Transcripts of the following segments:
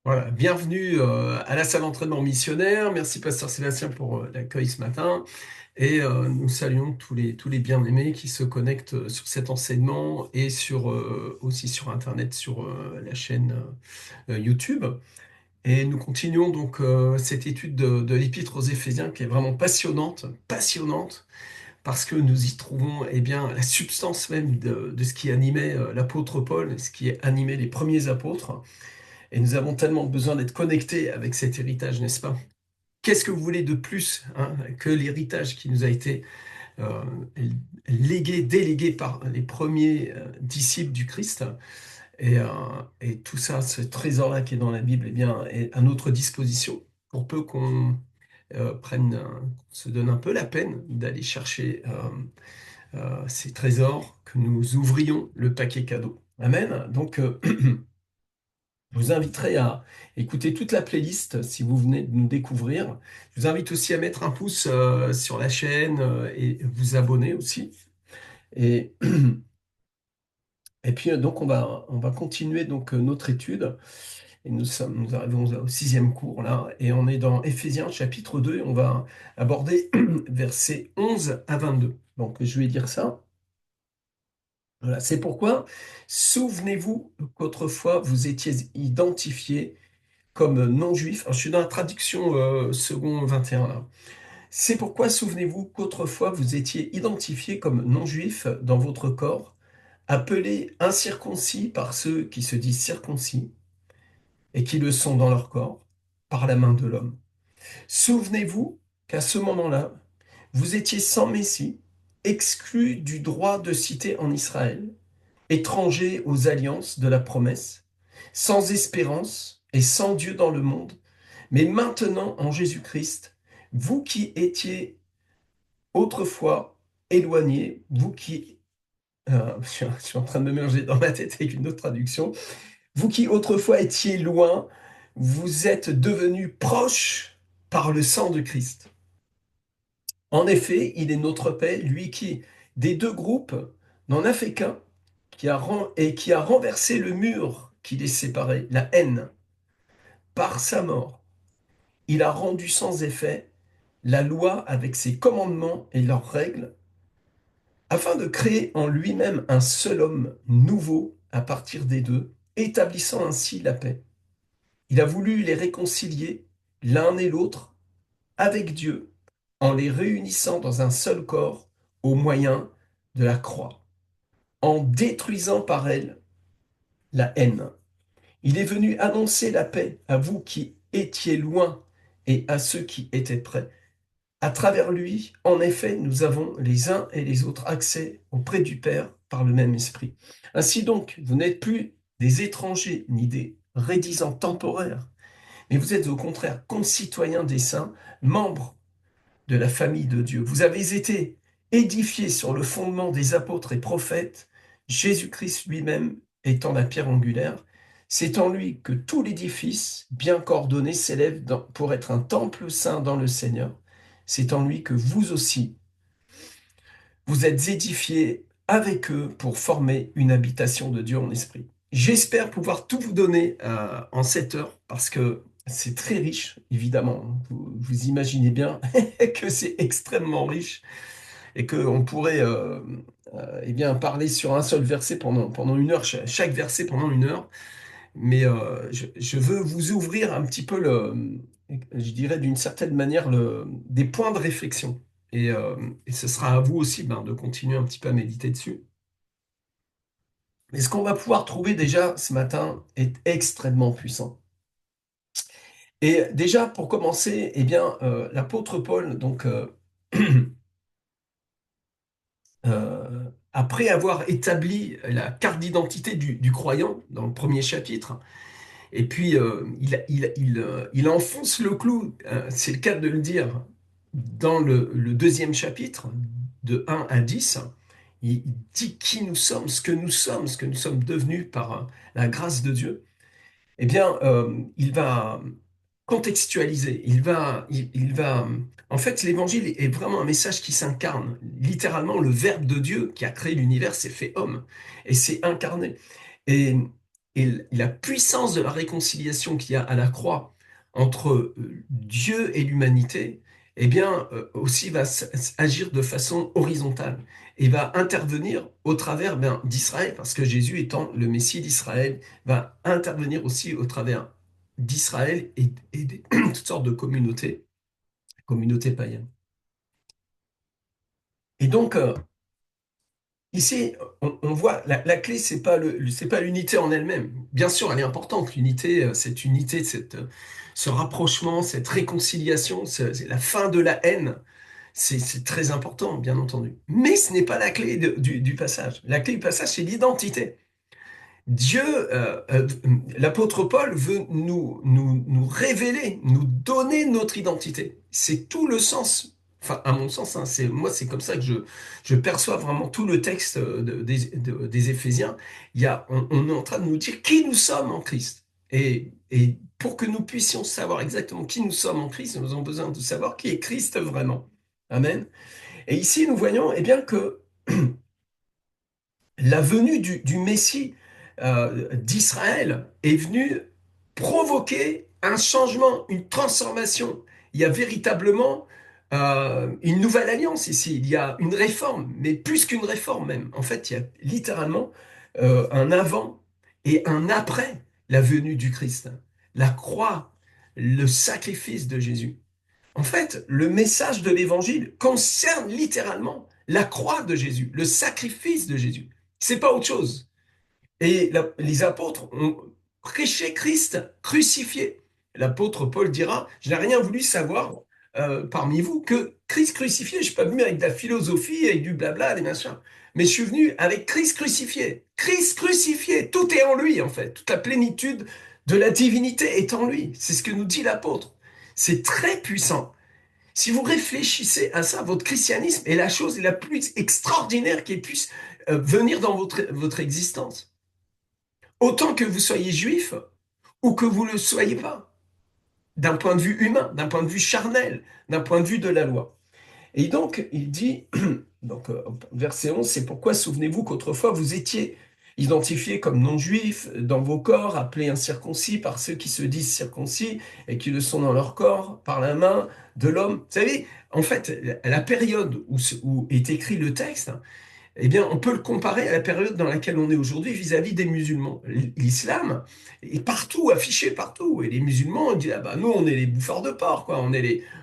Voilà, bienvenue à la salle d'entraînement missionnaire. Merci Pasteur Sébastien pour l'accueil ce matin. Et nous saluons tous les bien-aimés qui se connectent sur cet enseignement et aussi sur Internet, sur la chaîne YouTube. Et nous continuons donc cette étude de l'Épître aux Éphésiens qui est vraiment passionnante, passionnante, parce que nous y trouvons la substance même de ce qui animait l'apôtre Paul, ce qui animait les premiers apôtres. Et nous avons tellement besoin d'être connectés avec cet héritage, n'est-ce pas? Qu'est-ce que vous voulez de plus hein, que l'héritage qui nous a été euh, délégué par les premiers disciples du Christ? Et, euh, et tout ça, ce trésor-là qui est dans la Bible, est à notre disposition pour peu qu'on se donne un peu la peine d'aller chercher ces trésors, que nous ouvrions le paquet cadeau. Amen. Donc, je vous inviterai à écouter toute la playlist si vous venez de nous découvrir. Je vous invite aussi à mettre un pouce sur la chaîne et vous abonner aussi. Et, et puis donc on va continuer donc notre étude. Et nous arrivons au sixième cours là, et on est dans Éphésiens chapitre 2 et on va aborder versets 11 à 22. Donc je vais dire ça. Voilà, c'est pourquoi souvenez-vous qu'autrefois vous étiez identifiés comme non-juif. Alors, je suis dans la traduction second 21 là. C'est pourquoi souvenez-vous qu'autrefois vous étiez identifiés comme non-juifs dans votre corps, appelés incirconcis par ceux qui se disent circoncis et qui le sont dans leur corps, par la main de l'homme. Souvenez-vous qu'à ce moment-là, vous étiez sans Messie, exclus du droit de cité en Israël, étrangers aux alliances de la promesse, sans espérance et sans Dieu dans le monde. Mais maintenant, en Jésus-Christ, vous qui étiez autrefois éloignés, vous qui... je suis en train de me mélanger dans ma tête avec une autre traduction. Vous qui autrefois étiez loin, vous êtes devenus proches par le sang de Christ. En effet, il est notre paix, lui qui, des deux groupes, n'en a fait qu'un, qui a renversé le mur qui les séparait, la haine, par sa mort. Il a rendu sans effet la loi avec ses commandements et leurs règles, afin de créer en lui-même un seul homme nouveau à partir des deux, établissant ainsi la paix. Il a voulu les réconcilier, l'un et l'autre, avec Dieu, en les réunissant dans un seul corps au moyen de la croix, en détruisant par elle la haine. Il est venu annoncer la paix à vous qui étiez loin et à ceux qui étaient près. À travers lui, en effet, nous avons les uns et les autres accès auprès du Père par le même esprit. Ainsi donc, vous n'êtes plus des étrangers ni des rédisants temporaires, mais vous êtes au contraire concitoyens des saints, membres de la famille de Dieu. Vous avez été édifiés sur le fondement des apôtres et prophètes, Jésus-Christ lui-même étant la pierre angulaire. C'est en lui que tout l'édifice, bien coordonné, s'élève pour être un temple saint dans le Seigneur. C'est en lui que vous aussi, vous êtes édifiés avec eux pour former une habitation de Dieu en esprit. J'espère pouvoir tout vous donner en 7 heures parce que c'est très riche, évidemment. Vous imaginez bien que c'est extrêmement riche et qu'on pourrait parler sur un seul verset pendant une heure, chaque verset pendant une heure. Mais je veux vous ouvrir un petit peu je dirais d'une certaine manière, des points de réflexion. Et ce sera à vous aussi de continuer un petit peu à méditer dessus. Mais ce qu'on va pouvoir trouver déjà ce matin est extrêmement puissant. Et déjà, pour commencer, l'apôtre Paul, donc, après avoir établi la carte d'identité du croyant dans le premier chapitre, et puis il enfonce le clou, c'est le cas de le dire, dans le deuxième chapitre, de 1 à 10. Il dit qui nous sommes, ce que nous sommes devenus par la grâce de Dieu. Il va contextualiser, en fait, l'évangile est vraiment un message qui s'incarne. Littéralement, le Verbe de Dieu qui a créé l'univers s'est fait homme et s'est incarné. Et et la puissance de la réconciliation qu'il y a à la croix entre Dieu et l'humanité, eh bien, aussi va agir de façon horizontale et va intervenir au travers ben, d'Israël, parce que Jésus étant le Messie d'Israël, va intervenir aussi au travers d'Israël et de toutes sortes de communautés païennes. Et donc, ici, on voit, la clé, c'est pas l'unité en elle-même. Bien sûr, elle est importante, l'unité, cette unité, ce rapprochement, cette réconciliation, c'est la fin de la haine, c'est très important, bien entendu. Mais ce n'est pas la clé du passage. La clé du passage, c'est l'identité. Dieu, l'apôtre Paul veut nous révéler, nous donner notre identité. C'est tout le sens, enfin à mon sens, hein, moi c'est comme ça que je perçois vraiment tout le texte des Éphésiens. On est en train de nous dire qui nous sommes en Christ. Et pour que nous puissions savoir exactement qui nous sommes en Christ, nous avons besoin de savoir qui est Christ vraiment. Amen. Et ici, nous voyons eh bien, que la venue du Messie d'Israël est venue provoquer un changement, une transformation. Il y a véritablement une nouvelle alliance ici. Il y a une réforme, mais plus qu'une réforme même. En fait, il y a littéralement un avant et un après la venue du Christ. La croix, le sacrifice de Jésus. En fait, le message de l'évangile concerne littéralement la croix de Jésus, le sacrifice de Jésus. C'est pas autre chose. Et les apôtres ont prêché Christ crucifié. L'apôtre Paul dira, je n'ai rien voulu savoir parmi vous que Christ crucifié. Je suis pas venu avec de la philosophie, avec du blabla, des machins. Mais je suis venu avec Christ crucifié. Christ crucifié, tout est en lui en fait. Toute la plénitude de la divinité est en lui. C'est ce que nous dit l'apôtre. C'est très puissant. Si vous réfléchissez à ça, votre christianisme est la chose la plus extraordinaire qui puisse venir dans votre existence. Autant que vous soyez juif ou que vous ne le soyez pas, d'un point de vue humain, d'un point de vue charnel, d'un point de vue de la loi. Et donc, il dit, donc, verset 11, c'est pourquoi souvenez-vous qu'autrefois vous étiez identifiés comme non-juifs dans vos corps, appelés incirconcis par ceux qui se disent circoncis et qui le sont dans leur corps, par la main de l'homme. Vous savez, en fait, la période où est écrit le texte, eh bien, on peut le comparer à la période dans laquelle on est aujourd'hui vis-à-vis des musulmans. L'islam est partout, affiché partout. Et les musulmans, ils disent, ah bah, nous, on est les bouffeurs de porc, quoi.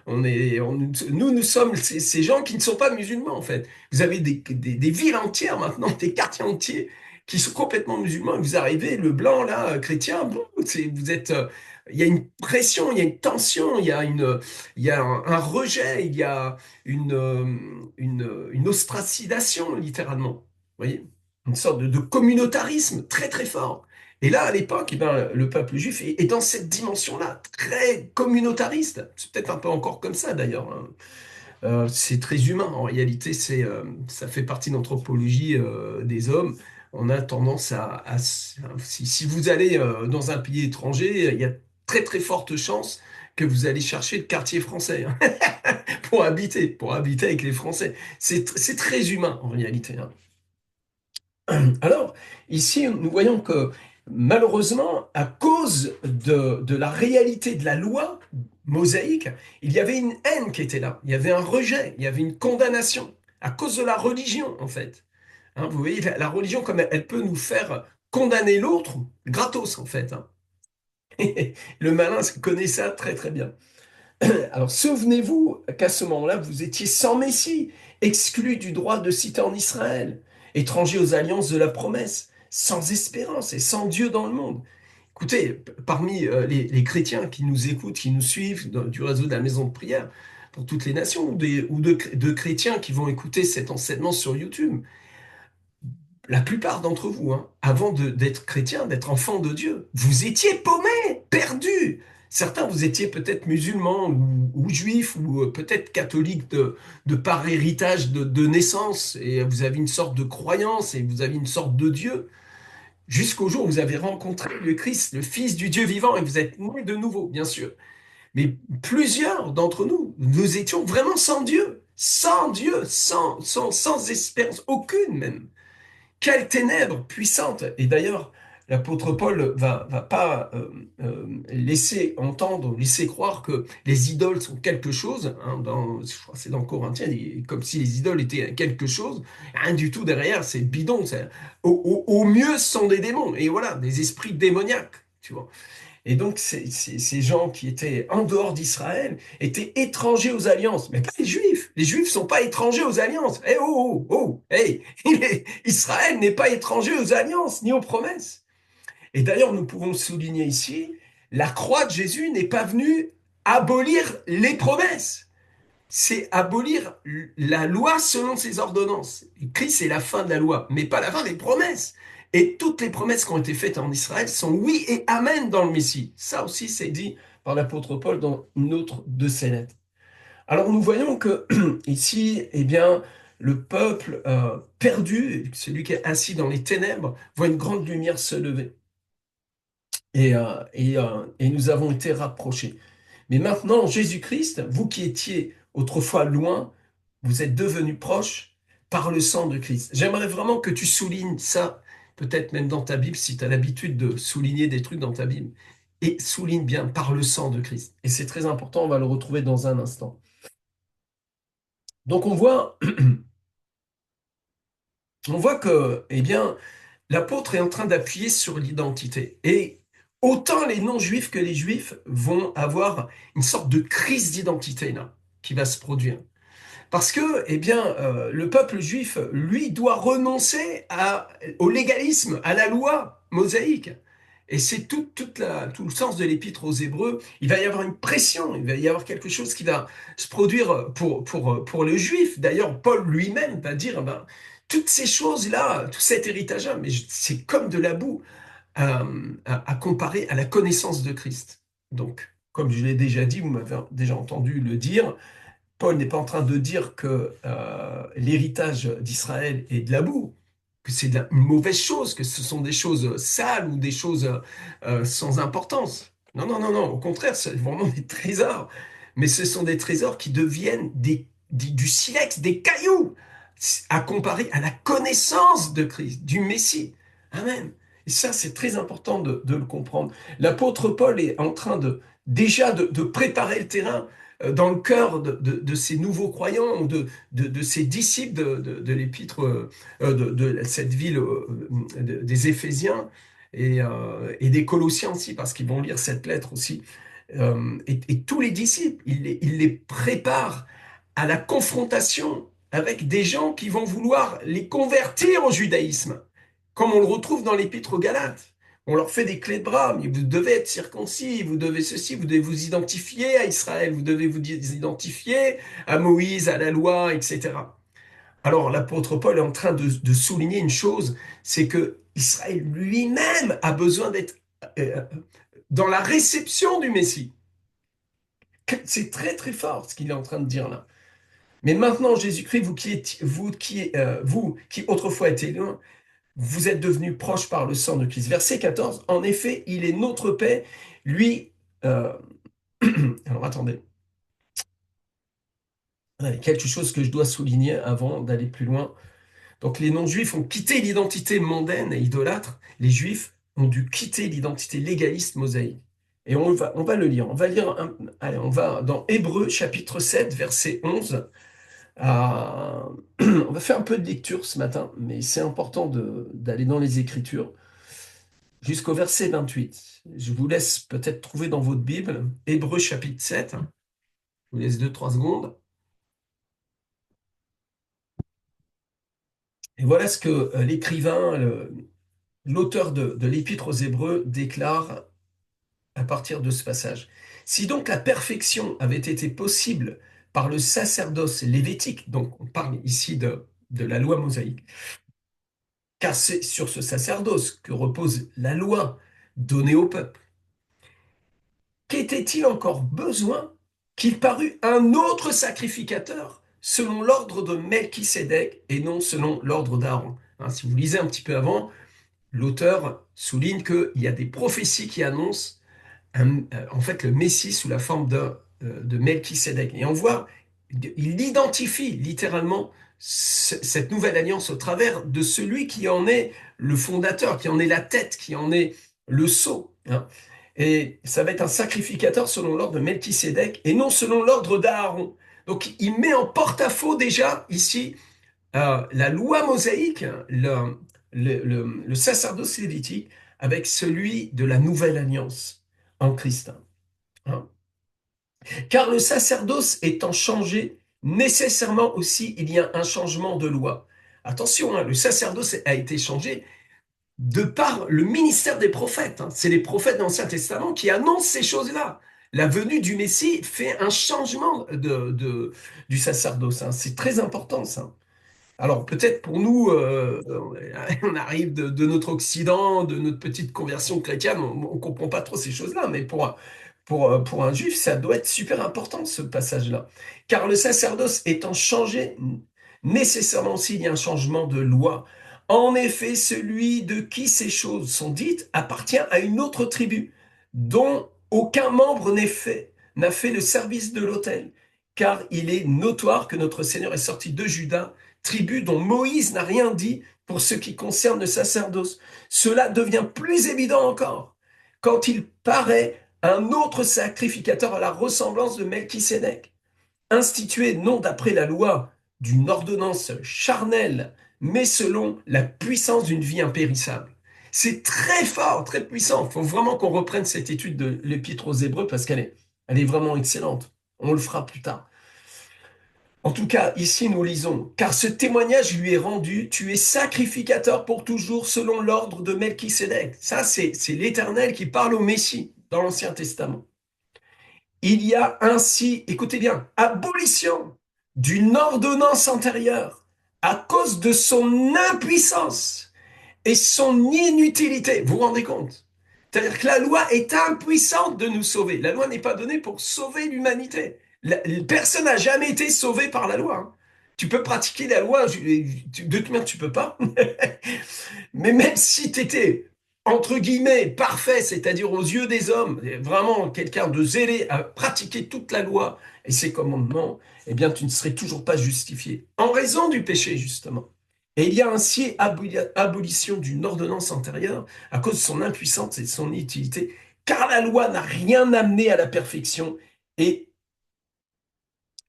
Nous sommes ces gens qui ne sont pas musulmans, en fait. Vous avez des villes entières maintenant, des quartiers entiers qui sont complètement musulmans. Et vous arrivez, le blanc, là, chrétien, bon, vous êtes, il y a une pression, il y a une tension, il y a un rejet, il y a une ostracisation, littéralement. Vous voyez? Une sorte de communautarisme très très fort. Et là, à l'époque, eh ben, le peuple juif est dans cette dimension-là, très communautariste. C'est peut-être un peu encore comme ça d'ailleurs, hein. C'est très humain. En réalité, ça fait partie de l'anthropologie des hommes. On a tendance si vous allez dans un pays étranger, il y a très très forte chance que vous allez chercher le quartier français, hein, pour habiter avec les Français. C'est très humain en réalité, hein. Alors, ici, nous voyons que malheureusement, à cause de la réalité de la loi mosaïque, il y avait une haine qui était là, il y avait un rejet, il y avait une condamnation, à cause de la religion, en fait. Hein, vous voyez, la religion, comme elle peut nous faire condamner l'autre, gratos, en fait, hein. Le malin connaît ça très très bien. Alors, souvenez-vous qu'à ce moment-là, vous étiez sans Messie, exclus du droit de cité en Israël, étrangers aux alliances de la promesse, sans espérance et sans Dieu dans le monde. Écoutez, parmi les chrétiens qui nous écoutent, qui nous suivent du réseau de la maison de prière, pour toutes les nations, ou de chrétiens qui vont écouter cet enseignement sur YouTube, la plupart d'entre vous, hein, avant d'être chrétien, d'être enfant de Dieu, vous étiez paumés, perdus. Certains, vous étiez peut-être musulmans ou juifs ou peut-être catholiques de par héritage de naissance et vous avez une sorte de croyance et vous avez une sorte de Dieu jusqu'au jour où vous avez rencontré le Christ, le Fils du Dieu vivant et vous êtes nés de nouveau, bien sûr. Mais plusieurs d'entre nous, nous étions vraiment sans Dieu, sans espérance, aucune même. Quelle ténèbres puissante! Et d'ailleurs, l'apôtre Paul va pas laisser entendre, laisser croire que les idoles sont quelque chose. Hein, je crois que c'est dans Corinthiens, comme si les idoles étaient quelque chose. Rien du tout derrière, c'est bidon. Au mieux, ce sont des démons. Et voilà, des esprits démoniaques. Tu vois. Et donc, ces gens qui étaient en dehors d'Israël étaient étrangers aux alliances. Mais pas les Juifs. Les Juifs sont pas étrangers aux alliances. Eh oh, oh, oh, hey, Israël n'est pas étranger aux alliances ni aux promesses. Et d'ailleurs, nous pouvons souligner ici, la croix de Jésus n'est pas venue abolir les promesses. C'est abolir la loi selon ses ordonnances. Et Christ est la fin de la loi, mais pas la fin des promesses. Et toutes les promesses qui ont été faites en Israël sont oui et amen dans le Messie. Ça aussi, c'est dit par l'apôtre Paul dans une autre de ses lettres. Alors nous voyons que ici, eh bien, le peuple perdu, celui qui est assis dans les ténèbres, voit une grande lumière se lever. Et nous avons été rapprochés. Mais maintenant, Jésus-Christ, vous qui étiez autrefois loin, vous êtes devenus proches par le sang de Christ. J'aimerais vraiment que tu soulignes ça, peut-être même dans ta Bible, si tu as l'habitude de souligner des trucs dans ta Bible. Et souligne bien par le sang de Christ. Et c'est très important, on va le retrouver dans un instant. Donc on voit que, eh bien, l'apôtre est en train d'appuyer sur l'identité. Et autant les non-juifs que les juifs vont avoir une sorte de crise d'identité là, qui va se produire. Parce que, eh bien, le peuple juif, lui, doit renoncer au légalisme, à la loi mosaïque. Et c'est tout le sens de l'épître aux Hébreux. Il va y avoir une pression, il va y avoir quelque chose qui va se produire pour le juif. D'ailleurs, Paul lui-même va dire, ben, toutes ces choses-là, tout cet héritage-là, mais c'est comme de la boue à comparer à la connaissance de Christ. Donc, comme je l'ai déjà dit, vous m'avez déjà entendu le dire, Paul n'est pas en train de dire que l'héritage d'Israël est de la boue, que c'est une mauvaise chose, que ce sont des choses sales ou des choses sans importance. Non, non, non, non, au contraire, c'est vraiment des trésors. Mais ce sont des trésors qui deviennent du silex, des cailloux, à comparer à la connaissance de Christ, du Messie. Amen. Et ça, c'est très important de le comprendre. L'apôtre Paul est en train déjà de préparer le terrain dans le cœur de ces nouveaux croyants, de ces disciples de l'épître, de cette ville des Éphésiens et des Colossiens aussi, parce qu'ils vont lire cette lettre aussi. Et tous les disciples, il les prépare à la confrontation avec des gens qui vont vouloir les convertir au judaïsme, comme on le retrouve dans l'épître aux Galates. On leur fait des clés de bras, mais vous devez être circoncis, vous devez ceci, vous devez vous identifier à Israël, vous devez vous identifier à Moïse, à la loi, etc. Alors l'apôtre Paul est en train de souligner une chose, c'est que Israël lui-même a besoin d'être euh, dans la réception du Messie. C'est très très fort ce qu'il est en train de dire là. Mais maintenant, Jésus-Christ, vous qui autrefois étiez loin, vous êtes devenus proches par le sang de Christ. Verset 14, en effet, il est notre paix, lui... euh, alors attendez, il y a quelque chose que je dois souligner avant d'aller plus loin. Donc les non-juifs ont quitté l'identité mondaine et idolâtre, les juifs ont dû quitter l'identité légaliste mosaïque. Et on va le lire. On va lire, allez, on va dans Hébreux chapitre 7, verset 11. On va faire un peu de lecture ce matin, mais c'est important d'aller dans les Écritures jusqu'au verset 28. Je vous laisse peut-être trouver dans votre Bible Hébreux chapitre 7. Je vous laisse 2, 3 secondes. Et voilà ce que l'écrivain, l'auteur de l'Épître aux Hébreux déclare à partir de ce passage. Si donc la perfection avait été possible par le sacerdoce lévitique, donc on parle ici de la loi mosaïque, car c'est sur ce sacerdoce que repose la loi donnée au peuple. Qu'était-il encore besoin qu'il parût un autre sacrificateur selon l'ordre de Melchisédek et non selon l'ordre d'Aaron? Hein, si vous lisez un petit peu avant, l'auteur souligne qu'il y a des prophéties qui annoncent en fait le Messie sous la forme de Melchisédek. Et on voit, il identifie littéralement cette nouvelle alliance au travers de celui qui en est le fondateur, qui en est la tête, qui en est le sceau, hein. Et ça va être un sacrificateur selon l'ordre de Melchisédek et non selon l'ordre d'Aaron. Donc il met en porte-à-faux déjà ici la loi mosaïque, le sacerdoce lévitique, avec celui de la nouvelle alliance en Christ, hein. Car le sacerdoce étant changé, nécessairement aussi il y a un changement de loi. Attention, hein, le sacerdoce a été changé de par le ministère des prophètes, hein. C'est les prophètes de l'Ancien Testament qui annoncent ces choses-là. La venue du Messie fait un changement du sacerdoce, hein. C'est très important, ça. Alors peut-être pour nous, on arrive de notre Occident, de notre petite conversion chrétienne, on ne comprend pas trop ces choses-là, mais pour un juif, ça doit être super important ce passage-là. Car le sacerdoce étant changé, nécessairement aussi il y a un changement de loi. En effet, celui de qui ces choses sont dites appartient à une autre tribu, dont aucun membre n'a fait le service de l'autel. Car il est notoire que notre Seigneur est sorti de Juda, tribu dont Moïse n'a rien dit pour ce qui concerne le sacerdoce. Cela devient plus évident encore quand il paraît un autre sacrificateur à la ressemblance de Melchisédek, institué non d'après la loi d'une ordonnance charnelle, mais selon la puissance d'une vie impérissable. C'est très fort, très puissant. Il faut vraiment qu'on reprenne cette étude de l'Épître aux Hébreux parce elle est vraiment excellente. On le fera plus tard. En tout cas, ici nous lisons, car ce témoignage lui est rendu, tu es sacrificateur pour toujours selon l'ordre de Melchisédek. Ça, c'est l'Éternel qui parle au Messie dans l'Ancien Testament. Il y a ainsi, écoutez bien, abolition d'une ordonnance antérieure à cause de son impuissance et son inutilité. Vous vous rendez compte? C'est-à-dire que la loi est impuissante de nous sauver. La loi n'est pas donnée pour sauver l'humanité. Personne n'a jamais été sauvé par la loi, hein. Tu peux pratiquer la loi, de toute manière tu peux pas. Mais même si tu étais, entre guillemets, parfait, c'est-à-dire aux yeux des hommes, vraiment quelqu'un de zélé à pratiquer toute la loi et ses commandements, eh bien tu ne serais toujours pas justifié. En raison du péché, justement. Et il y a ainsi abolition d'une ordonnance antérieure à cause de son impuissance et de son inutilité, car la loi n'a rien amené à la perfection et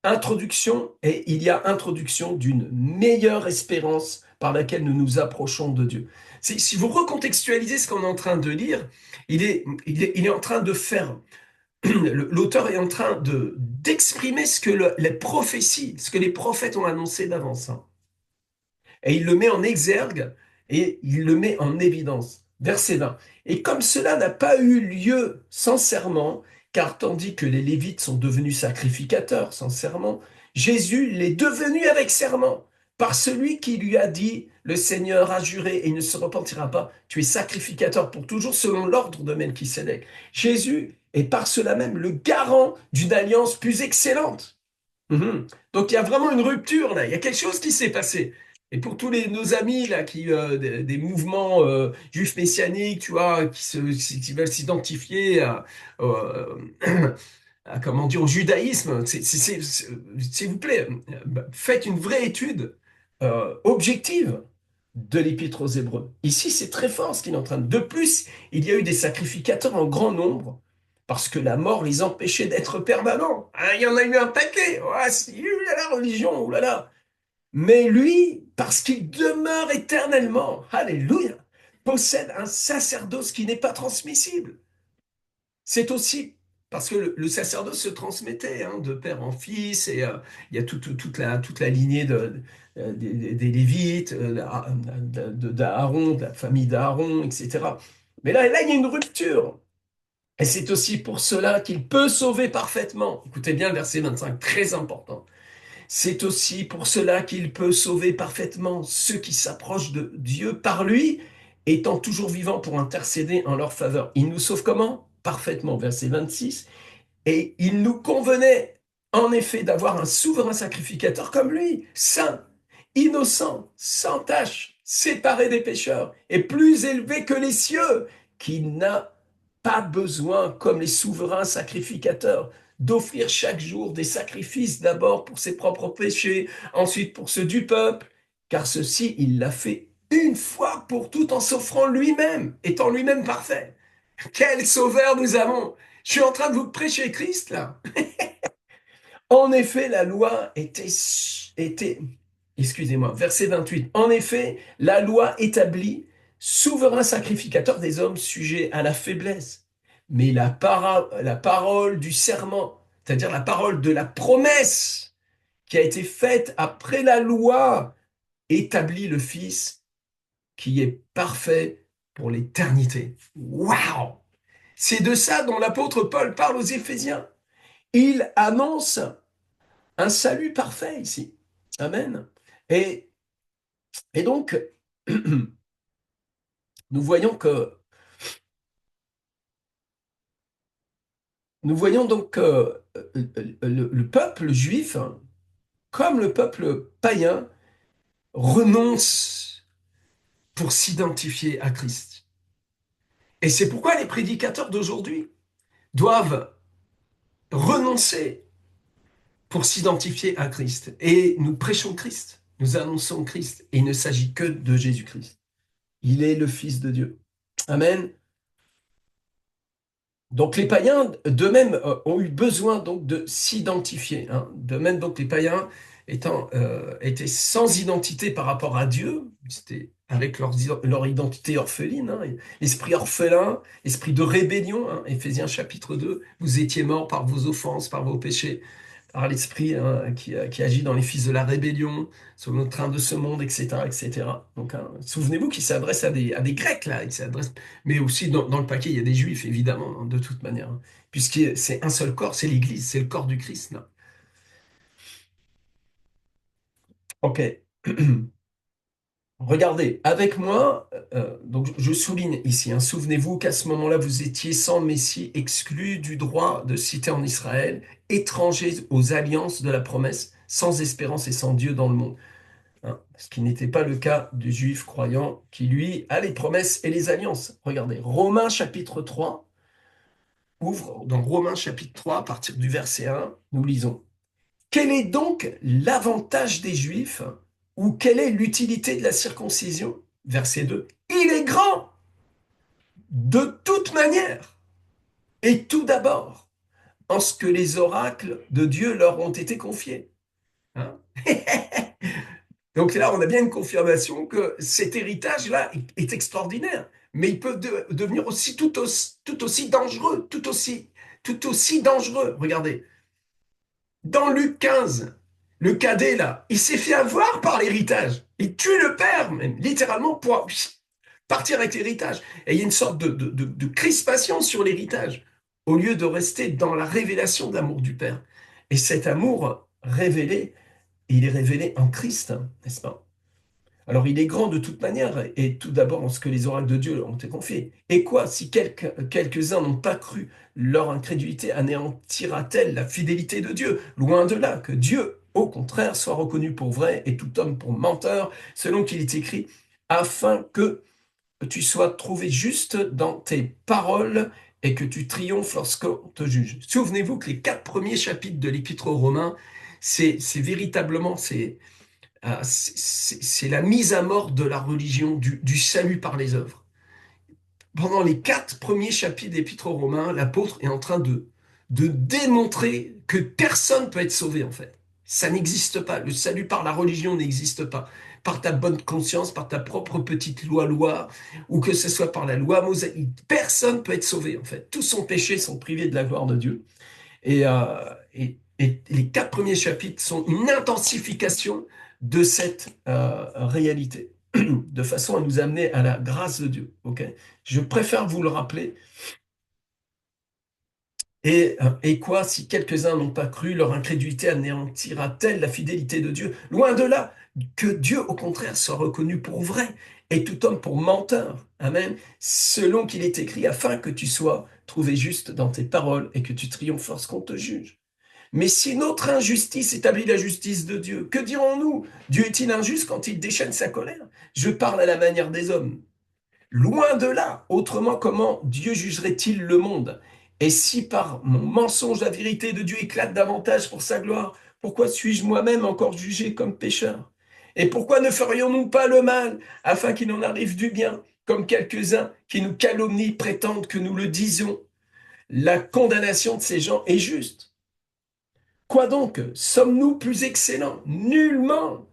il y a introduction d'une meilleure espérance par laquelle nous nous approchons de Dieu. Si vous recontextualisez ce qu'on est en train de lire, il est en train de faire, l'auteur est en train d'exprimer ce que les prophéties, ce que les prophètes ont annoncé d'avance, hein. Et il le met en exergue et il le met en évidence. Verset 20. Et comme cela n'a pas eu lieu sans serment, car tandis que les Lévites sont devenus sacrificateurs sans serment, Jésus l'est devenu avec serment, par celui qui lui a dit, le Seigneur a juré et il ne se repentira pas, tu es sacrificateur pour toujours selon l'ordre de Melchisédek. Jésus est par cela même le garant d'une alliance plus excellente. Donc il y a vraiment une rupture là, il y a quelque chose qui s'est passé. Et pour tous nos amis là qui des mouvements juifs messianiques, tu vois, qui veulent s'identifier euh, comment dire au judaïsme, s'il vous plaît, faites une vraie étude objective de l'Épître aux Hébreux. Ici, c'est très fort ce qu'il est en train de. De plus, il y a eu des sacrificateurs en grand nombre parce que la mort les empêchait d'être permanents. Hein, il y en a eu un paquet. Oh, si, la religion, oh là là. Mais lui, parce qu'il demeure éternellement, alléluia, possède un sacerdoce qui n'est pas transmissible. C'est aussi parce que le sacerdoce se transmettait, hein, de père en fils, et il y a toute la lignée des Lévites, d'Aaron, de la famille d'Aaron, etc. Mais là, il y a une rupture. Et c'est aussi pour cela qu'il peut sauver parfaitement. Écoutez bien le verset 25, très important. C'est aussi pour cela qu'il peut sauver parfaitement ceux qui s'approchent de Dieu par lui, étant toujours vivant pour intercéder en leur faveur. Il nous sauve comment? Parfaitement. Verset 26. Et il nous convenait en effet d'avoir un souverain sacrificateur comme lui, saint, innocent, sans tache, séparé des pécheurs, et plus élevé que les cieux, qui n'a pas besoin, comme les souverains sacrificateurs, d'offrir chaque jour des sacrifices, d'abord pour ses propres péchés, ensuite pour ceux du peuple, car ceci, il l'a fait une fois pour toutes en s'offrant lui-même, étant lui-même parfait. Quel sauveur nous avons! Je suis en train de vous prêcher Christ, là. En effet, la loi était, excusez-moi, verset 28. En effet, la loi établit souverain sacrificateur des hommes sujets à la faiblesse. Mais la parole du serment, c'est-à-dire la parole de la promesse qui a été faite après la loi, établit le Fils qui est parfait pour l'éternité. Waouh! C'est de ça dont l'apôtre Paul parle aux Éphésiens. Il annonce un salut parfait ici. Amen. Et, et donc, nous voyons que nous voyons donc que le peuple juif, comme le peuple païen, renonce pour s'identifier à Christ. Et c'est pourquoi les prédicateurs d'aujourd'hui doivent renoncer pour s'identifier à Christ. Et nous prêchons Christ, nous annonçons Christ. Et il ne s'agit que de Jésus-Christ. Il est le Fils de Dieu. Amen. Donc les païens, d'eux-mêmes, ont eu besoin donc de s'identifier, hein. De même, donc les païens étaient sans identité par rapport à Dieu, c'était avec leur identité orpheline, hein. L'esprit orphelin, esprit de rébellion, hein. Éphésiens chapitre 2, vous étiez morts par vos offenses, par vos péchés, par l'esprit, hein, qui agit dans les fils de la rébellion, sur le train de ce monde, etc., etc. Donc, hein, souvenez-vous qu'il s'adresse à des Grecs, là, il s'adresse, mais aussi dans le paquet, il y a des Juifs, évidemment, hein, de toute manière, hein, puisque c'est un seul corps, c'est l'Église, c'est le corps du Christ, là. Ok. Regardez, avec moi, donc je souligne ici, hein, souvenez-vous qu'à ce moment-là, vous étiez sans Messie, exclus du droit de cité en Israël, étrangers aux alliances de la promesse, sans espérance et sans Dieu dans le monde. Hein, ce qui n'était pas le cas du juif croyant qui, lui, a les promesses et les alliances. Regardez, Romains chapitre 3 ouvre dans Romains chapitre 3, à partir du verset 1, nous lisons. Quel est donc l'avantage des Juifs ou quelle est l'utilité de la circoncision? Verset 2. Il est grand de toute manière et tout d'abord en ce que les oracles de Dieu leur ont été confiés. Hein. Donc là, on a bien une confirmation que cet héritage-là est extraordinaire, mais il peut devenir aussi tout aussi dangereux, tout aussi dangereux. Regardez, dans Luc 15, le cadet, là, il s'est fait avoir par l'héritage. Il tue le père, même, littéralement, pour partir avec l'héritage. Et il y a une sorte de crispation sur l'héritage, au lieu de rester dans la révélation de l'amour du père. Et cet amour révélé, il est révélé en Christ, hein, n'est-ce pas? Alors il est grand de toute manière, et tout d'abord en ce que les oracles de Dieu ont été confiés. Et quoi, si quelques-uns n'ont pas cru, leur incrédulité anéantira-t-elle la fidélité de Dieu? Loin de là, que Dieu, au contraire, soit reconnu pour vrai et tout homme pour menteur, selon qu'il est écrit, afin que tu sois trouvé juste dans tes paroles et que tu triomphes lorsqu'on te juge. Souvenez-vous que les 4 premiers chapitres de l'Épître aux Romains, c'est véritablement, c'est la mise à mort de la religion, du salut par les œuvres. Pendant les 4 premiers chapitres d'Épître aux Romains, l'apôtre est en train de démontrer que personne ne peut être sauvé, en fait. Ça n'existe pas. Le salut par la religion n'existe pas. Par ta bonne conscience, par ta propre petite loi, ou que ce soit par la loi mosaïque. Personne ne peut être sauvé, en fait. Tous sont péchés, sont privés de la gloire de Dieu. Et les 4 premiers chapitres sont une intensification de cette réalité, de façon à nous amener à la grâce de Dieu. Ok. Je préfère vous le rappeler. Et quoi, si quelques-uns n'ont pas cru, leur incrédulité anéantira-t-elle la fidélité de Dieu? Loin de là, que Dieu, au contraire, soit reconnu pour vrai et tout homme pour menteur. Amen. Selon qu'il est écrit, afin que tu sois trouvé juste dans tes paroles et que tu triomphes lorsqu'on te juge. Mais si notre injustice établit la justice de Dieu, que dirons-nous? Dieu est-il injuste quand il déchaîne sa colère? Je parle à la manière des hommes. Loin de là, autrement comment Dieu jugerait-il le monde? Et si par mon mensonge la vérité de Dieu éclate davantage pour sa gloire, pourquoi suis-je moi-même encore jugé comme pécheur? Et pourquoi ne ferions-nous pas le mal afin qu'il en arrive du bien, comme quelques-uns qui nous calomnient prétendent que nous le disions? La condamnation de ces gens est juste. Quoi donc? Sommes-nous plus excellents? Nullement,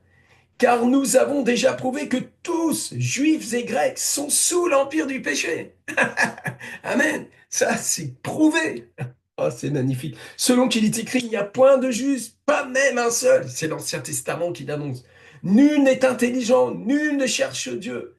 car nous avons déjà prouvé que tous, juifs et grecs, sont sous l'empire du péché. Amen. Ça, c'est prouvé. Oh, c'est magnifique. Selon qu'il est écrit, il n'y a point de juste, pas même un seul. C'est l'Ancien Testament qui l'annonce. Nul n'est intelligent, nul ne cherche Dieu.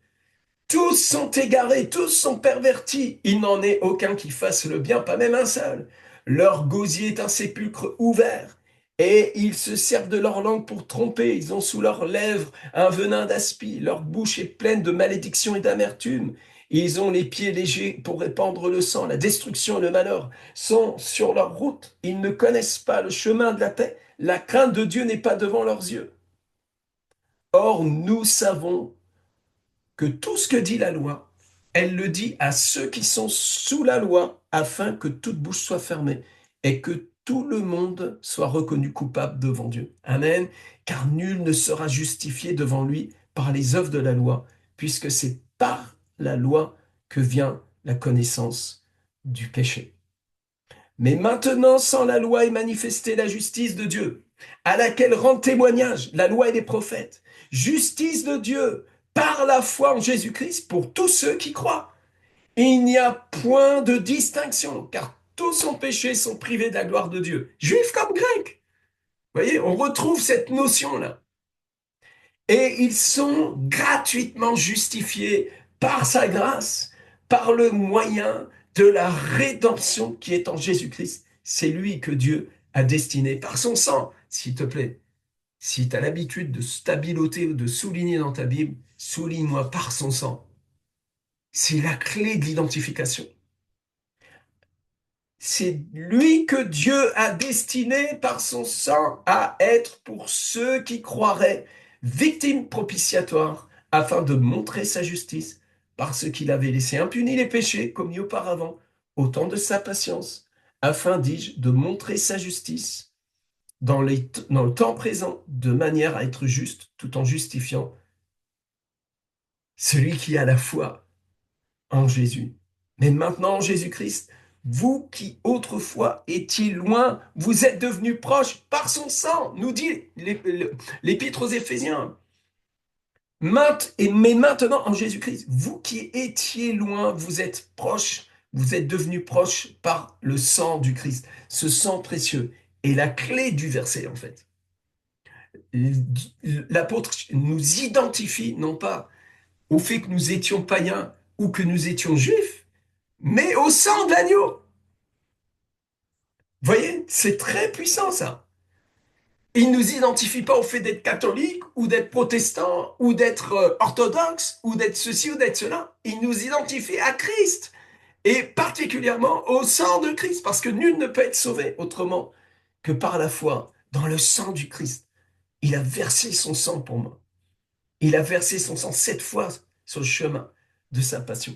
Tous sont égarés, tous sont pervertis. Il n'en est aucun qui fasse le bien, pas même un seul. Leur gosier est un sépulcre ouvert, et ils se servent de leur langue pour tromper. Ils ont sous leurs lèvres un venin d'aspi. Leur bouche est pleine de malédiction et d'amertume. Ils ont les pieds légers pour répandre le sang. La destruction et le malheur sont sur leur route. Ils ne connaissent pas le chemin de la paix. La crainte de Dieu n'est pas devant leurs yeux. Or, nous savons que tout ce que dit la loi, elle le dit à ceux qui sont sous la loi, afin que toute bouche soit fermée et que tout le monde soit reconnu coupable devant Dieu. Amen. Car nul ne sera justifié devant lui par les œuvres de la loi, puisque c'est par la loi que vient la connaissance du péché. Mais maintenant, sans la loi est manifestée la justice de Dieu, à laquelle rendent témoignage la loi et les prophètes. Justice de Dieu par la foi en Jésus-Christ pour tous ceux qui croient. Il n'y a point de distinction, car tous ont péché, sont privés de la gloire de Dieu, juifs comme grecs. Vous voyez, on retrouve cette notion-là. Et ils sont gratuitement justifiés par sa grâce, par le moyen de la rédemption qui est en Jésus-Christ. C'est lui que Dieu a destiné par son sang, s'il te plaît. Si tu as l'habitude de stabiloter ou de souligner dans ta Bible, souligne-moi par son sang. C'est la clé de l'identification. C'est lui que Dieu a destiné par son sang à être pour ceux qui croiraient victime propitiatoire afin de montrer sa justice parce qu'il avait laissé impunis les péchés commis auparavant au temps de sa patience afin, dis-je, de montrer sa justice dans le temps présent de manière à être juste tout en justifiant celui qui a la foi en Jésus. Mais maintenant, en Jésus-Christ, vous qui autrefois étiez loin, vous êtes devenus proches par son sang, nous dit l'Épître aux Éphésiens. Mais maintenant, en Jésus-Christ, vous qui étiez loin, vous êtes proches, vous êtes devenus proches par le sang du Christ, ce sang précieux. Et la clé du verset, en fait, l'apôtre nous identifie non pas au fait que nous étions païens ou que nous étions juifs, mais au sang de l'agneau. Vous voyez, c'est très puissant ça. Il ne nous identifie pas au fait d'être catholique ou d'être protestant ou d'être orthodoxe ou d'être ceci ou d'être cela. Il nous identifie à Christ et particulièrement au sang de Christ parce que nul ne peut être sauvé autrement que par la foi dans le sang du Christ. Il a versé son sang pour moi. Il a versé son sang 7 fois sur le chemin de sa passion.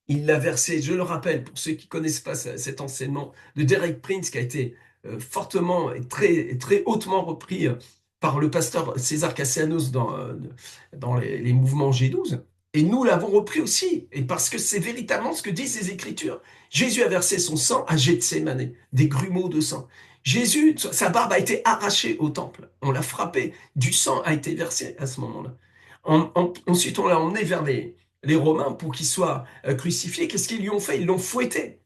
Il l'a versé, je le rappelle, pour ceux qui ne connaissent pas cet enseignement de Derek Prince, qui a été fortement et très hautement repris par le pasteur César Cassianos dans les mouvements G12. Et nous l'avons repris aussi, et parce que c'est véritablement ce que disent les Écritures. Jésus a versé son sang à Gethsémané, des grumeaux de sang. Jésus, sa barbe a été arrachée au temple. On l'a frappé. Du sang a été versé à ce moment-là. Ensuite, on l'a emmené vers les Romains pour qu'il soit crucifié. Qu'est-ce qu'ils lui ont fait? Ils l'ont fouetté.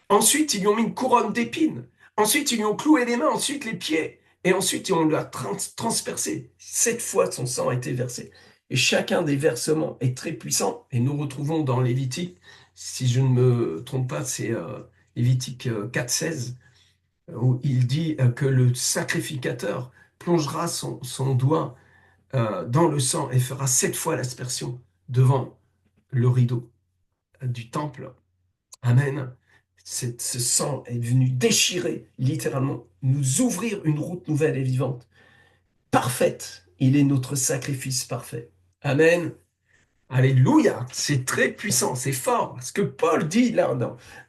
Ensuite, ils lui ont mis une couronne d'épines. Ensuite, ils lui ont cloué les mains, ensuite les pieds. Et ensuite, on l'a transpercé. 7 fois, son sang a été versé. Et chacun des versements est très puissant. Et nous retrouvons dans Lévitique, si je ne me trompe pas, c'est Lévitique 4,16, où il dit que le sacrificateur plongera son doigt dans le sang et fera 7 fois l'aspersion devant le rideau du temple. Amen. Ce sang est venu déchirer, littéralement, nous ouvrir une route nouvelle et vivante. Parfaite. Il est notre sacrifice parfait. Amen. Alléluia, c'est très puissant, c'est fort. Ce que Paul dit là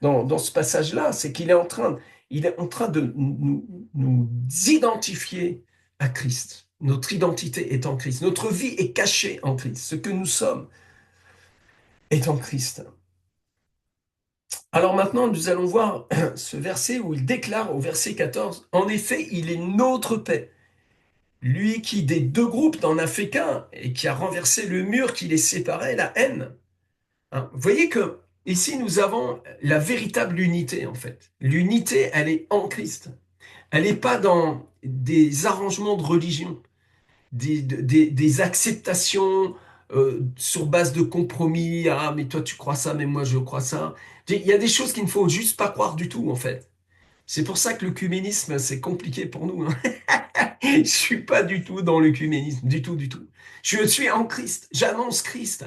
dans ce passage-là, c'est il est en train de nous identifier à Christ. Notre identité est en Christ. Notre vie est cachée en Christ. Ce que nous sommes est en Christ. Alors maintenant, nous allons voir ce verset où il déclare au verset 14, en effet, il est notre paix. Lui qui des deux groupes n'en a fait qu'un et qui a renversé le mur qui les séparait, la haine. Hein, vous voyez que ici, nous avons la véritable unité, en fait. L'unité, elle est en Christ. Elle n'est pas dans des arrangements de religion, des acceptations sur base de compromis. Ah, mais toi, tu crois ça, mais moi, je crois ça. Il y a des choses qu'il ne faut juste pas croire du tout, en fait. C'est pour ça que l'œcuménisme, c'est compliqué pour nous, hein. Je suis pas du tout dans l'œcuménisme, du tout, du tout. Je suis en Christ, j'annonce Christ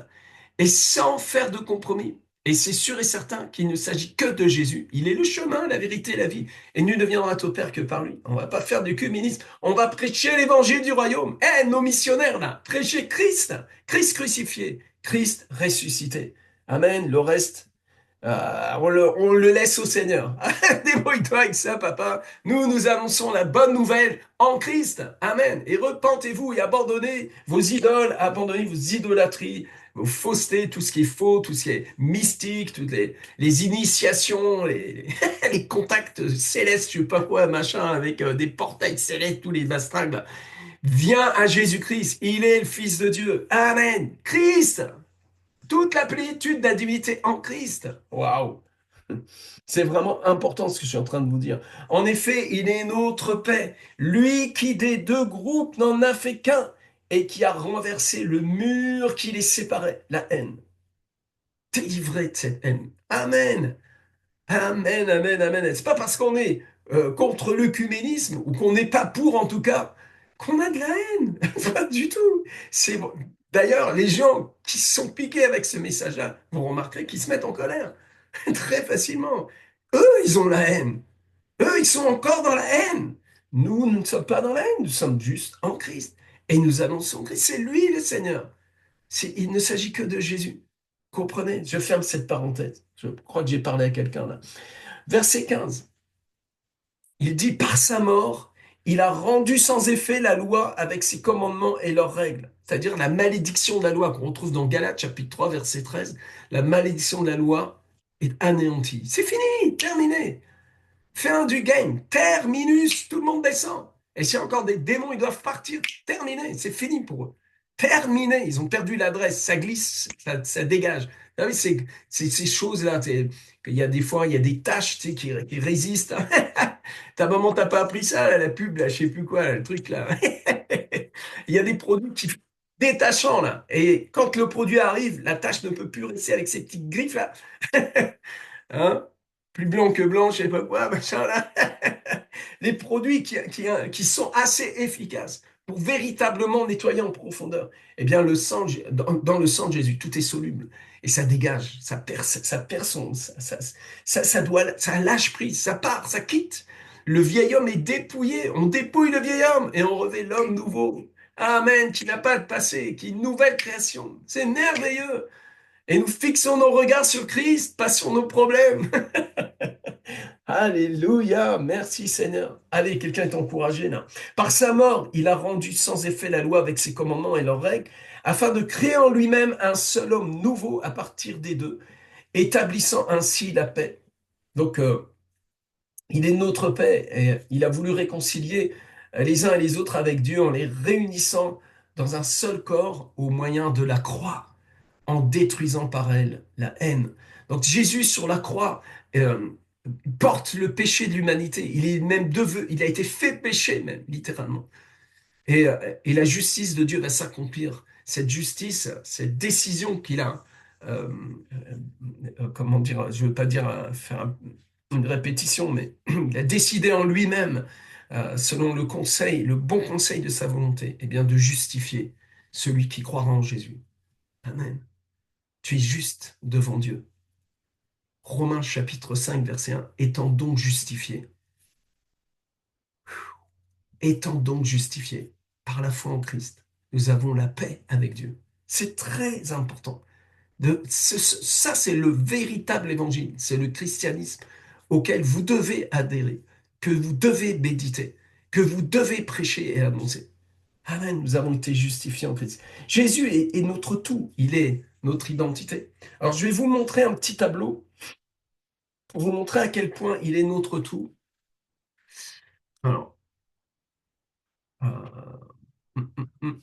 et sans faire de compromis. Et c'est sûr et certain qu'il ne s'agit que de Jésus. Il est le chemin, la vérité, la vie. Et nul ne viendra au Père que par lui. On va pas faire du communisme. On va prêcher l'évangile du royaume. Eh, nos missionnaires, là, prêchez Christ. Christ crucifié. Christ ressuscité. Amen. Le reste, on le laisse au Seigneur. Débrouille-toi avec ça, papa. Nous annonçons la bonne nouvelle en Christ. Amen. Et repentez-vous et abandonnez vos idoles, abandonnez vos idolâtries, vos faussetés, tout ce qui est faux, tout ce qui est mystique, toutes les initiations, les contacts célestes, je sais pas quoi, machin, avec des portails célestes, tous les bastragles. Viens à Jésus-Christ. Il est le Fils de Dieu. Amen. Christ. Toute la plénitude de la divinité en Christ. Waouh! C'est vraiment important ce que je suis en train de vous dire. En effet, il est notre paix, lui qui des deux groupes n'en a fait qu'un et qui a renversé le mur qui les séparait, la haine. Délivré de cette haine. Amen. Amen, amen, amen. C'est pas parce qu'on est contre l'œcuménisme ou qu'on n'est pas pour en tout cas qu'on a de la haine. Pas du tout. C'est d'ailleurs les gens qui se sont piqués avec ce message-là, vous remarquerez qu'ils se mettent en colère très facilement. Eux, ils ont la haine. Eux, ils sont encore dans la haine. Nous ne sommes pas dans la haine, nous sommes juste en Christ. Et nous annonçons Christ. C'est lui le Seigneur. Il ne s'agit que de Jésus. Comprenez? Je ferme cette parenthèse. Je crois que j'ai parlé à quelqu'un là. Verset 15. Il dit, par sa mort, il a rendu sans effet la loi avec ses commandements et leurs règles. C'est-à-dire la malédiction de la loi qu'on retrouve dans Galates chapitre 3, verset 13. La malédiction de la loi est anéantie. C'est fini, terminé. Fin du game, terminus, tout le monde descend. Et s'il y a encore des démons, ils doivent partir. Terminé, c'est fini pour eux. Terminé, ils ont perdu l'adresse, ça glisse, ça dégage. Ah oui, c'est ces choses-là, il y a des fois, il y a des tâches qui résistent. Ta maman t'a pas appris ça, là, la pub, là, je sais plus quoi, là, le truc là. Il y a des produits qui détachants là. Et quand le produit arrive, la tâche ne peut plus rester avec ces petites griffes là. Hein? Plus blanc que blanc, je sais pas quoi, machin là. Les produits qui sont assez efficaces pour véritablement nettoyer en profondeur. Eh bien, dans le sang de Jésus, tout est soluble et ça dégage, ça perd ça lâche prise, ça part, ça quitte. Le vieil homme est dépouillé, on dépouille le vieil homme et on revêt l'homme nouveau. Amen, qui n'a pas de passé, qui est une nouvelle création. C'est merveilleux. Et nous fixons nos regards sur Christ, pas sur nos problèmes. Alléluia, merci Seigneur. Allez, quelqu'un est encouragé là. Par sa mort, il a rendu sans effet la loi avec ses commandements et leurs règles, afin de créer en lui-même un seul homme nouveau à partir des deux, établissant ainsi la paix. Donc, il est notre paix et il a voulu réconcilier les uns et les autres avec Dieu en les réunissant dans un seul corps au moyen de la croix, en détruisant par elle la haine. Donc Jésus sur la croix euh, porte le péché de l'humanité. Il a été fait péché même, littéralement. Et la justice de Dieu va s'accomplir. Cette justice, cette décision qu'il a, euh, comment dire, je ne veux pas dire une répétition, mais il a décidé en lui-même, selon le conseil, le bon conseil de sa volonté, eh bien de justifier celui qui croira en Jésus. Amen. Tu es juste devant Dieu. Romains chapitre 5, verset 1. Étant donc justifiés, étant donc justifiés par la foi en Christ, nous avons la paix avec Dieu. C'est très important. Ça, c'est le véritable évangile. C'est le christianisme auquel vous devez adhérer, que vous devez méditer, que vous devez prêcher et annoncer. Amen. Nous avons été justifiés en Christ. Jésus est notre tout. Il est notre identité. Alors, je vais vous montrer un petit tableau pour vous montrer à quel point il est notre tout. Alors, euh, hum, hum, hum.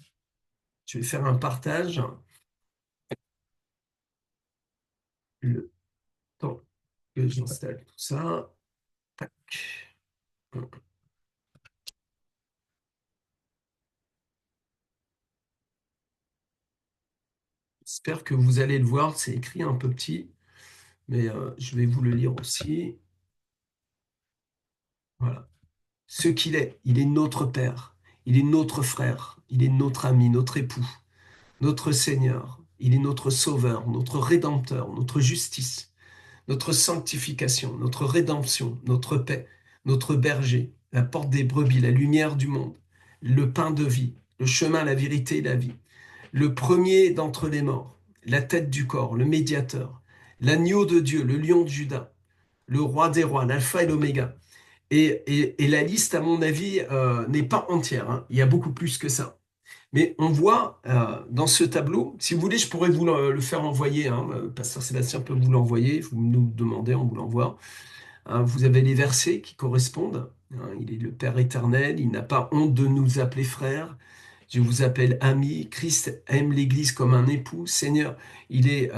Je vais faire un partage. Le temps que j'installe tout ça. Tac. J'espère que vous allez le voir. C'est écrit un peu petit, mais je vais vous le lire aussi. Voilà. Ce qu'il est, il est notre Père, il est notre frère, il est notre ami, notre époux, notre Seigneur, il est notre Sauveur, notre Rédempteur, notre justice, notre sanctification, notre rédemption, notre paix, notre berger, la porte des brebis, la lumière du monde, le pain de vie, le chemin, la vérité et la vie, le premier d'entre les morts, la tête du corps, le médiateur, l'agneau de Dieu, le lion de Juda, le roi des rois, l'alpha et l'oméga. Et la liste, à mon avis, n'est pas entière, hein. Il y a beaucoup plus que ça. Mais on voit dans ce tableau, si vous voulez, je pourrais vous le faire envoyer, hein. Pasteur Sébastien peut vous l'envoyer, vous nous demandez, on vous l'envoie. Hein. Vous avez les versets qui correspondent. Hein. Il est le Père éternel, il n'a pas honte de nous appeler frères. Je vous appelle ami. Christ aime l'Église comme un époux. Seigneur, il est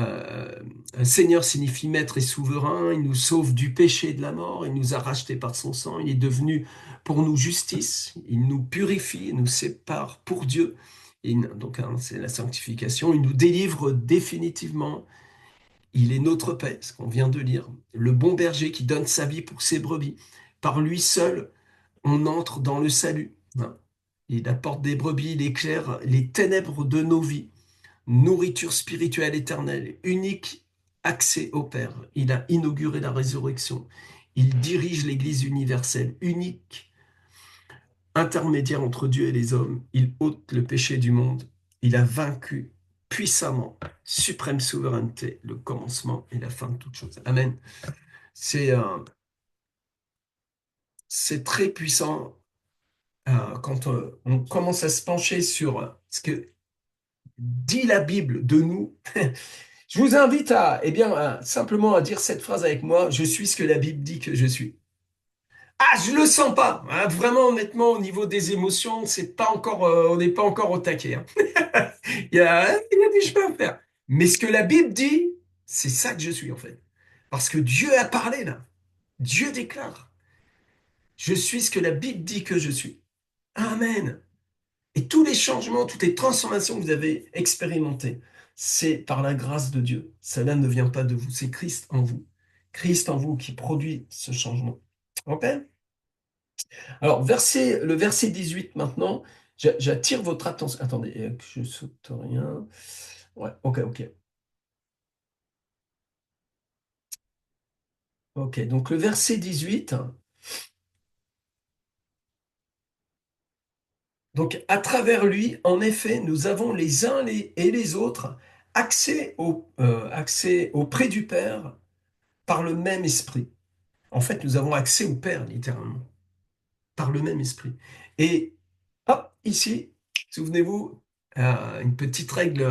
Seigneur signifie maître et souverain. Il nous sauve du péché et de la mort. Il nous a rachetés par son sang. Il est devenu pour nous justice. Il nous purifie, il nous sépare pour Dieu. Donc hein, c'est la sanctification. Il nous délivre définitivement. Il est notre paix, ce qu'on vient de lire. Le bon berger qui donne sa vie pour ses brebis. Par lui seul, on entre dans le salut. Hein. Il apporte des brebis, il éclaire les ténèbres de nos vies. Nourriture spirituelle éternelle, unique accès au Père. Il a inauguré la résurrection. Il dirige l'Église universelle, unique intermédiaire entre Dieu et les hommes. Il ôte le péché du monde. Il a vaincu puissamment, suprême souveraineté, le commencement et la fin de toutes choses. Amen. C'est c'est très puissant quand on commence à se pencher sur ce que dit la Bible de nous. Je vous invite simplement à dire cette phrase avec moi. Je suis ce que la Bible dit que je suis. Ah, je le sens pas. Hein. Vraiment, honnêtement, au niveau des émotions, c'est pas encore, on n'est pas encore au taquet. Hein. Il y a des chemins à faire. Mais ce que la Bible dit, c'est ça que je suis en fait. Parce que Dieu a parlé là. Dieu déclare. Je suis ce que la Bible dit que je suis. Amen. Et tous les changements, toutes les transformations que vous avez expérimentées, c'est par la grâce de Dieu. Cela ne vient pas de vous, c'est Christ en vous. Christ en vous qui produit ce changement. Ok? Alors, le verset 18 maintenant, j'attire votre attention. Attendez, que je saute rien. Ouais, ok, ok. Ok, donc le verset 18. Donc, à travers lui, en effet, nous avons les uns et les autres accès auprès du Père par le même esprit. En fait, nous avons accès au Père, littéralement, par le même esprit. Et hop, ici, souvenez-vous, une petite règle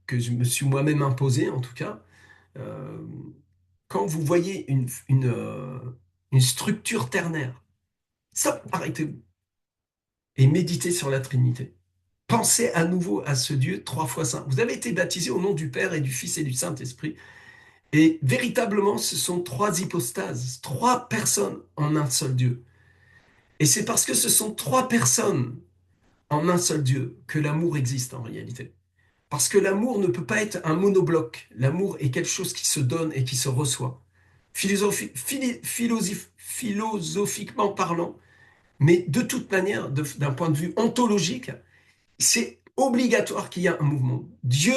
que je me suis moi-même imposée, en tout cas, euh, quand vous voyez une structure ternaire, ça, arrêtez-vous et méditez sur la Trinité. Pensez à nouveau à ce Dieu trois fois saint. Vous avez été baptisé au nom du Père et du Fils et du Saint-Esprit. Et véritablement, ce sont trois hypostases, trois personnes en un seul Dieu. Et c'est parce que ce sont trois personnes en un seul Dieu que l'amour existe en réalité. Parce que l'amour ne peut pas être un monobloc. L'amour est quelque chose qui se donne et qui se reçoit. Philosophiquement parlant, mais de toute manière, d'un point de vue ontologique, c'est obligatoire qu'il y ait un mouvement. Dieu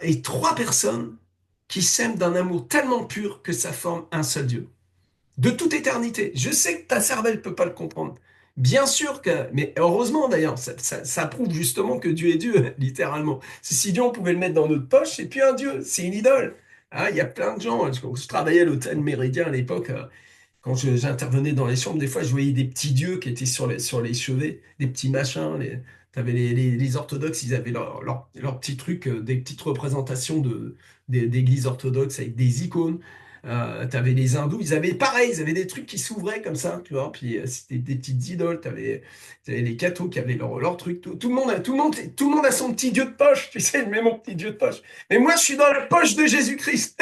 est trois personnes qui s'aiment d'un amour tellement pur que ça forme un seul Dieu. De toute éternité. Je sais que ta cervelle ne peut pas le comprendre, Bien sûr que, mais heureusement d'ailleurs, ça prouve justement que Dieu est Dieu, littéralement. Si Dieu, on pouvait le mettre dans notre poche, c'est plus un Dieu, c'est une idole. Ah, il y a plein de gens, quand je travaillais à l'hôtel Méridien à l'époque, quand j'intervenais dans les chambres, des fois, je voyais des petits dieux qui étaient sur les chevets, des petits machins. T'avais les orthodoxes, ils avaient leur petits trucs, des petites représentations d'églises orthodoxes avec des icônes. T'avais les hindous, ils avaient pareil, ils avaient des trucs qui s'ouvraient comme ça, tu vois. Puis c'était des petites idoles. T'avais les cathos qui avaient leur truc. Tout le monde tout le monde a son petit dieu de poche, tu sais, mais mon petit dieu de poche. Mais moi, je suis dans la poche de Jésus-Christ.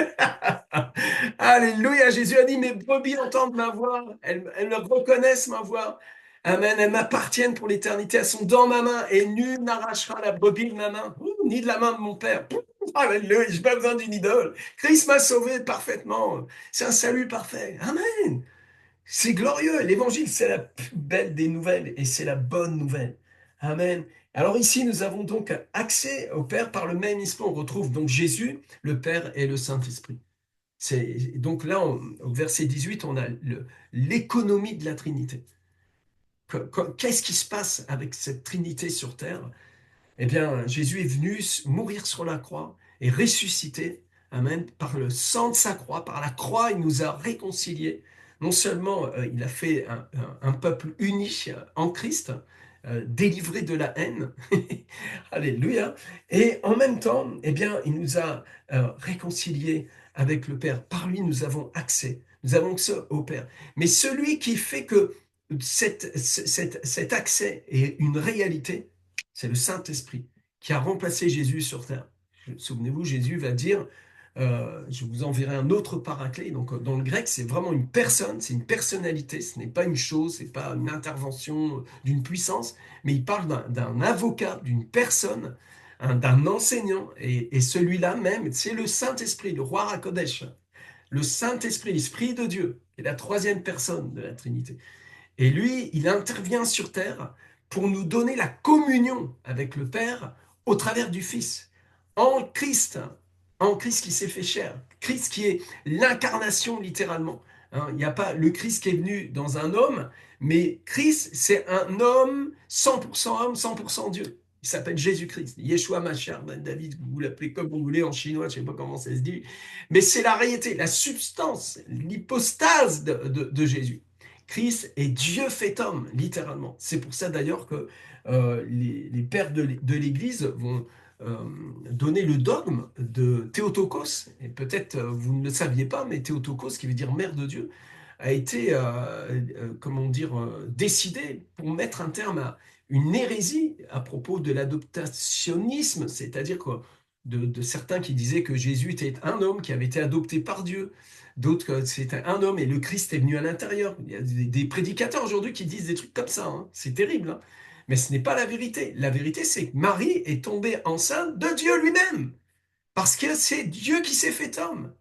Alléluia. Jésus a dit, mes brebis entendent ma voix. Elles me reconnaissent ma voix. Amen. Elles m'appartiennent pour l'éternité. Elles sont dans ma main et nul n'arrachera la brebis de ma main, ni de la main de mon Père. Alléluia. J'ai pas besoin d'une idole. Christ m'a sauvé parfaitement. C'est un salut parfait. Amen. C'est glorieux. L'évangile, c'est la plus belle des nouvelles et c'est la bonne nouvelle. Amen. Alors ici, nous avons donc accès au Père par le même esprit. On retrouve donc Jésus, le Père et le Saint-Esprit. Donc là, au verset 18, on a l'économie de la Trinité. Qu'est-ce qui se passe avec cette Trinité sur terre? Eh bien, Jésus est venu mourir sur la croix et ressusciter. Amen. Par le sang de sa croix, par la croix, il nous a réconciliés. Non seulement il a fait un peuple uni en Christ, délivré de la haine. Alléluia. Et en même temps, eh bien, il nous a réconciliés avec le Père. Par lui, nous avons accès. Nous avons accès au Père. Mais celui qui fait que cet accès est une réalité, c'est le Saint-Esprit qui a remplacé Jésus sur terre. Souvenez-vous, Jésus va dire, je vous enverrai un autre paraclet. Donc, dans le grec, c'est vraiment une personne, c'est une personnalité, ce n'est pas une chose, c'est pas une intervention d'une puissance, mais il parle d'un avocat, d'une personne, d'un enseignant, et celui-là même, c'est le Saint-Esprit, le roi Hakodesh, le Saint-Esprit, l'Esprit de Dieu, qui est la troisième personne de la Trinité. Et lui, il intervient sur terre pour nous donner la communion avec le Père au travers du Fils. En Christ, en Christ qui s'est fait chair, Christ qui est l'incarnation littéralement. Hein, il n'y a pas le Christ qui est venu dans un homme, mais Christ, c'est un homme 100% homme, 100% Dieu. Il s'appelle Jésus-Christ, Yeshua Mashiach, Ben David, vous l'appelez comme vous voulez en chinois, je ne sais pas comment ça se dit, mais c'est la réalité, la substance, l'hypostase de Jésus. Christ est Dieu fait homme, littéralement. C'est pour ça d'ailleurs que les pères de l'Église vont euh, donner le dogme de Théotokos. Et peut-être vous ne le saviez pas, mais Théotokos, qui veut dire mère de Dieu, a été, comment dire, décidé pour mettre un terme à une hérésie à propos de l'adoptionnisme, c'est-à-dire que de certains qui disaient que Jésus était un homme qui avait été adopté par Dieu, d'autres que c'était un homme et le Christ est venu à l'intérieur. Il y a des prédicateurs aujourd'hui qui disent des trucs comme ça, hein. C'est terrible, hein. Mais ce n'est pas la vérité. La vérité, c'est que Marie est tombée enceinte de Dieu lui-même, parce que c'est Dieu qui s'est fait homme.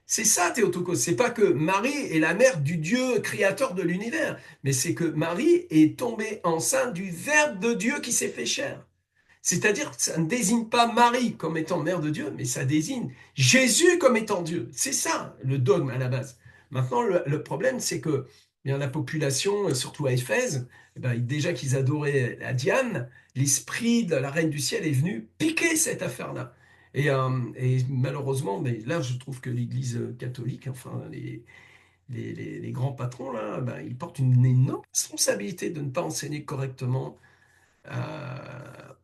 C'est ça, Théotokos. C'est pas que Marie est la mère du Dieu créateur de l'univers, mais c'est que Marie est tombée enceinte du Verbe de Dieu qui s'est fait chair. C'est-à-dire que ça ne désigne pas Marie comme étant mère de Dieu, mais ça désigne Jésus comme étant Dieu. C'est ça le dogme à la base. Maintenant, le problème, c'est que bien, la population, surtout à Éphèse, eh ben, déjà qu'ils adoraient la Diane, l'esprit de la reine du ciel est venu piquer cette affaire-là. Et malheureusement, mais là, je trouve que l'Église catholique, enfin, les grands patrons, là, ben, ils portent une énorme responsabilité de ne pas enseigner correctement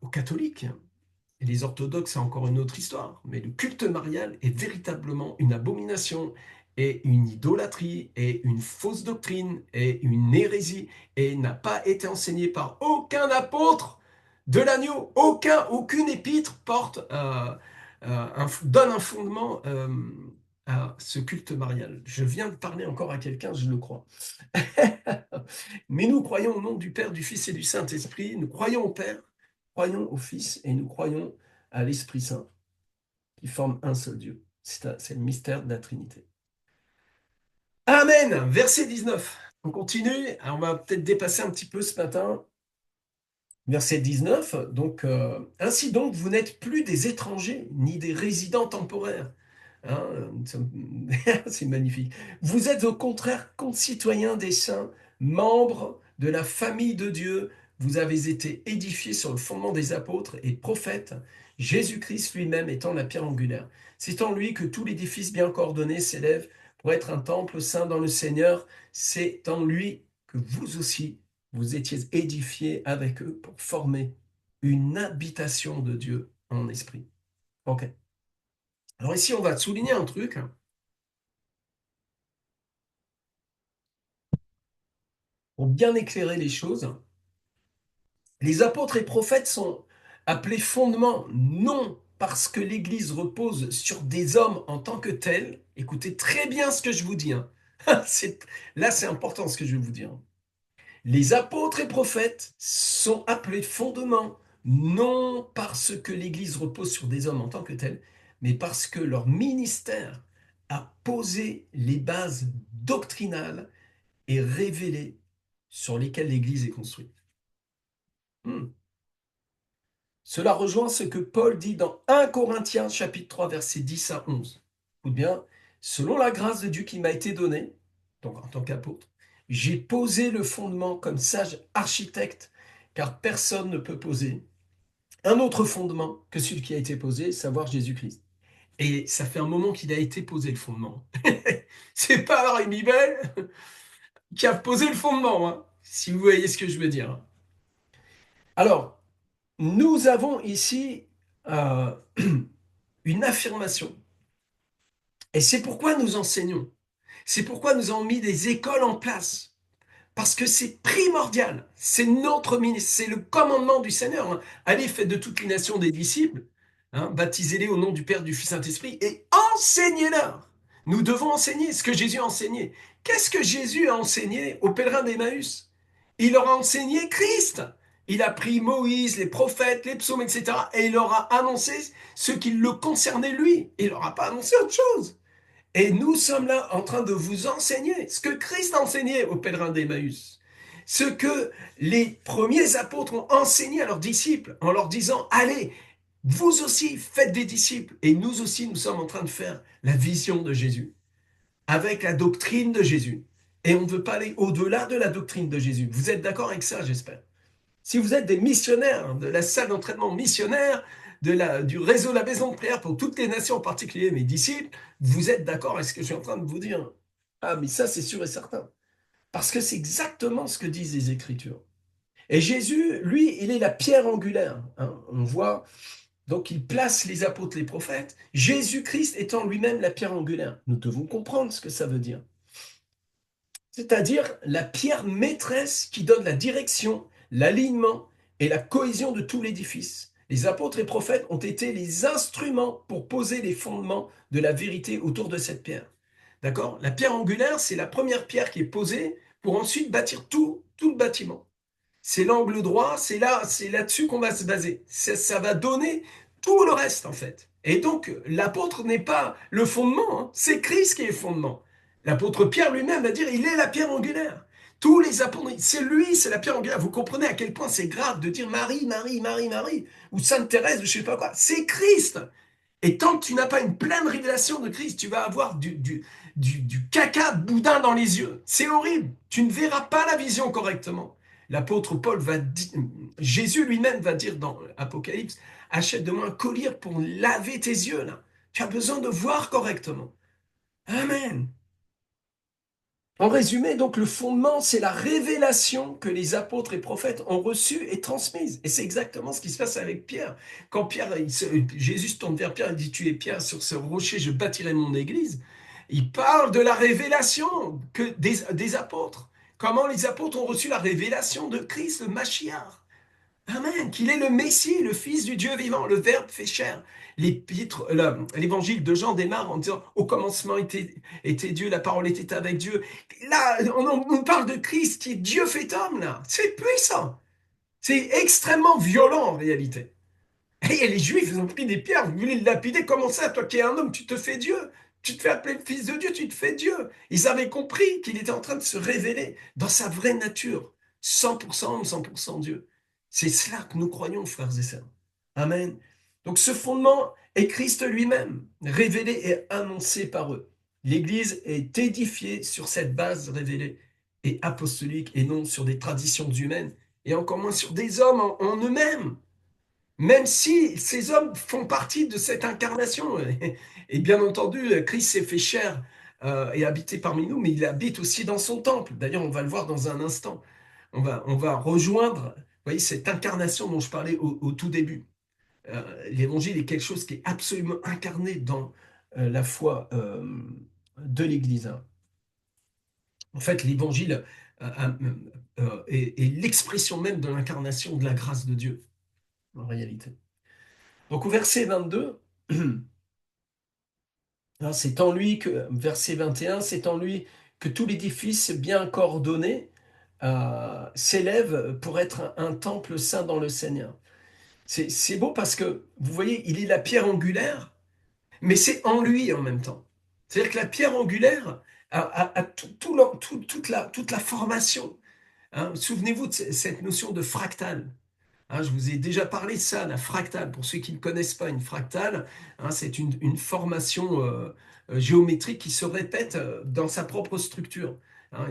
aux catholiques. Et les orthodoxes, c'est encore une autre histoire. Mais le culte marial est véritablement une abomination et une idolâtrie et une fausse doctrine et une hérésie et n'a pas été enseigné par aucun apôtre de l'agneau. Aucune épître donne un fondement à ce culte marial. Je viens de parler encore à quelqu'un, je le crois. Mais nous croyons au nom du Père, du Fils et du Saint-Esprit. Nous croyons au Père, croyons au Fils et nous croyons à l'Esprit Saint qui forment un seul Dieu. C'est le mystère de la Trinité. Amen. Verset 19. On continue. Alors, on va peut-être dépasser un petit peu ce matin. Verset 19. Donc, ainsi donc, vous n'êtes plus des étrangers ni des résidents temporaires. Hein, c'est magnifique. Vous êtes au contraire concitoyens des saints, membres de la famille de Dieu. Vous avez été édifiés sur le fondement des apôtres et prophètes, Jésus-Christ lui-même étant la pierre angulaire. C'est en lui que tout l'édifice bien coordonné s'élève pour être un temple saint dans le Seigneur. C'est en lui que vous aussi, vous étiez édifiés avec eux pour former une habitation de Dieu en esprit. Ok. Alors ici, on va souligner un truc pour bien éclairer les choses. Les apôtres et prophètes sont appelés fondements non parce que l'Église repose sur des hommes en tant que tels. Écoutez très bien ce que je vous dis, hein. Là, c'est important ce que je vais vous dire. Les apôtres et prophètes sont appelés fondements non parce que l'Église repose sur des hommes en tant que tels, mais parce que leur ministère a posé les bases doctrinales et révélées sur lesquelles l'Église est construite. Hmm. Cela rejoint ce que Paul dit dans 1 Corinthiens chapitre 3 versets 10 à 11. Écoute bien, selon la grâce de Dieu qui m'a été donnée, donc en tant qu'apôtre, j'ai posé le fondement comme sage architecte, car personne ne peut poser un autre fondement que celui qui a été posé, savoir Jésus-Christ. Et ça fait un moment qu'il a été posé le fondement. C'est pas Rémi Bell qui a posé le fondement, hein, si vous voyez ce que je veux dire. Alors, nous avons ici euh, une affirmation. Et c'est pourquoi nous enseignons. C'est pourquoi nous avons mis des écoles en place. Parce que c'est primordial. C'est notre ministère. C'est le commandement du Seigneur, hein. Allez, faites de toutes les nations des disciples, hein, baptisez-les au nom du Père, du Fils, Saint-Esprit et enseignez-leur. Nous devons enseigner ce que Jésus a enseigné. Qu'est-ce que Jésus a enseigné aux pèlerins d'Emmaüs? Il leur a enseigné Christ. Il a pris Moïse, les prophètes, les psaumes, etc. Et il leur a annoncé ce qui le concernait lui. Il leur a pas annoncé autre chose. Et nous sommes là en train de vous enseigner ce que Christ a enseigné aux pèlerins d'Emmaüs, ce que les premiers apôtres ont enseigné à leurs disciples en leur disant, allez, vous aussi faites des disciples. Et nous aussi, nous sommes en train de faire la vision de Jésus, avec la doctrine de Jésus. Et on ne veut pas aller au-delà de la doctrine de Jésus. Vous êtes d'accord avec ça, j'espère. Si vous êtes des missionnaires de la salle d'entraînement missionnaire, du réseau de la maison de prière pour toutes les nations, en particulier mes disciples, vous êtes d'accord avec ce que je suis en train de vous dire? Ah, mais ça, c'est sûr et certain. Parce que c'est exactement ce que disent les Écritures. Et Jésus, lui, il est la pierre angulaire, hein. On voit, donc il place les apôtres, les prophètes. Jésus-Christ étant lui-même la pierre angulaire. Nous devons comprendre ce que ça veut dire. C'est-à-dire la pierre maîtresse qui donne la direction, l'alignement et la cohésion de tout l'édifice. Les apôtres et prophètes ont été les instruments pour poser les fondements de la vérité autour de cette pierre. D'accord? La pierre angulaire, c'est la première pierre qui est posée pour ensuite bâtir tout le bâtiment. C'est l'angle droit, c'est là-dessus qu'on va se baser. Ça va donner tout le reste, en fait. Et donc, l'apôtre n'est pas le fondement, hein, c'est Christ qui est le fondement. L'apôtre Pierre lui-même va dire, il est la pierre angulaire. Tous les apôtres, c'est lui, c'est la pierre angulaire. Vous comprenez à quel point c'est grave de dire Marie, Marie, Marie, Marie, ou Sainte Thérèse, ou je sais pas quoi. C'est Christ. Et tant que tu n'as pas une pleine révélation de Christ, tu vas avoir du caca de boudin dans les yeux. C'est horrible. Tu ne verras pas la vision correctement. L'apôtre Paul va dire, Jésus lui-même va dire dans Apocalypse, achète de moi un collier pour laver tes yeux, là. Tu as besoin de voir correctement. Amen. En résumé, donc, le fondement, c'est la révélation que les apôtres et prophètes ont reçue et transmise. Et c'est exactement ce qui se passe avec Pierre. Quand Jésus se tourne vers Pierre et dit, tu es Pierre, sur ce rocher, je bâtirai mon église. Il parle de la révélation des apôtres. Comment les apôtres ont reçu la révélation de Christ, le Machiar. Amen, qu'il est le Messie, le Fils du Dieu vivant, le Verbe fait chair. L'évangile de Jean démarre en disant, au commencement était Dieu, la parole était avec Dieu. Là, on parle de Christ qui est Dieu fait homme, là. C'est puissant. C'est extrêmement violent en réalité. Et les Juifs, ils ont pris des pierres, vous voulez le lapider, comment ça, toi qui es un homme, tu te fais Dieu. Tu te fais appeler le Fils de Dieu, tu te fais Dieu. Ils avaient compris qu'il était en train de se révéler dans sa vraie nature, 100% homme, 100% Dieu. C'est cela que nous croyons, frères et sœurs. Amen. Donc ce fondement est Christ lui-même, révélé et annoncé par eux. L'Église est édifiée sur cette base révélée et apostolique et non sur des traditions humaines et encore moins sur des hommes en eux-mêmes, même si ces hommes font partie de cette incarnation. Et bien entendu, Christ s'est fait chair et habité parmi nous, mais il habite aussi dans son temple. D'ailleurs, on va le voir dans un instant. On va rejoindre, vous voyez, cette incarnation dont je parlais au tout début. L'évangile est quelque chose qui est absolument incarné dans la foi de l'Église, hein. En fait, l'évangile est l'expression même de l'incarnation de la grâce de Dieu, en réalité. Donc au verset 22, hein, c'est en lui que, verset 21, c'est en lui que tout l'édifice bien coordonné s'élève pour être un temple saint dans le Seigneur. C'est beau parce que, vous voyez, il est la pierre angulaire, mais c'est en lui en même temps. C'est-à-dire que la pierre angulaire a toute la formation. Hein. Souvenez-vous de cette notion de fractal. Hein, je vous ai déjà parlé de ça, la fractale. Pour ceux qui ne connaissent pas une fractale, hein, c'est une formation géométrique qui se répète dans sa propre structure. Hein,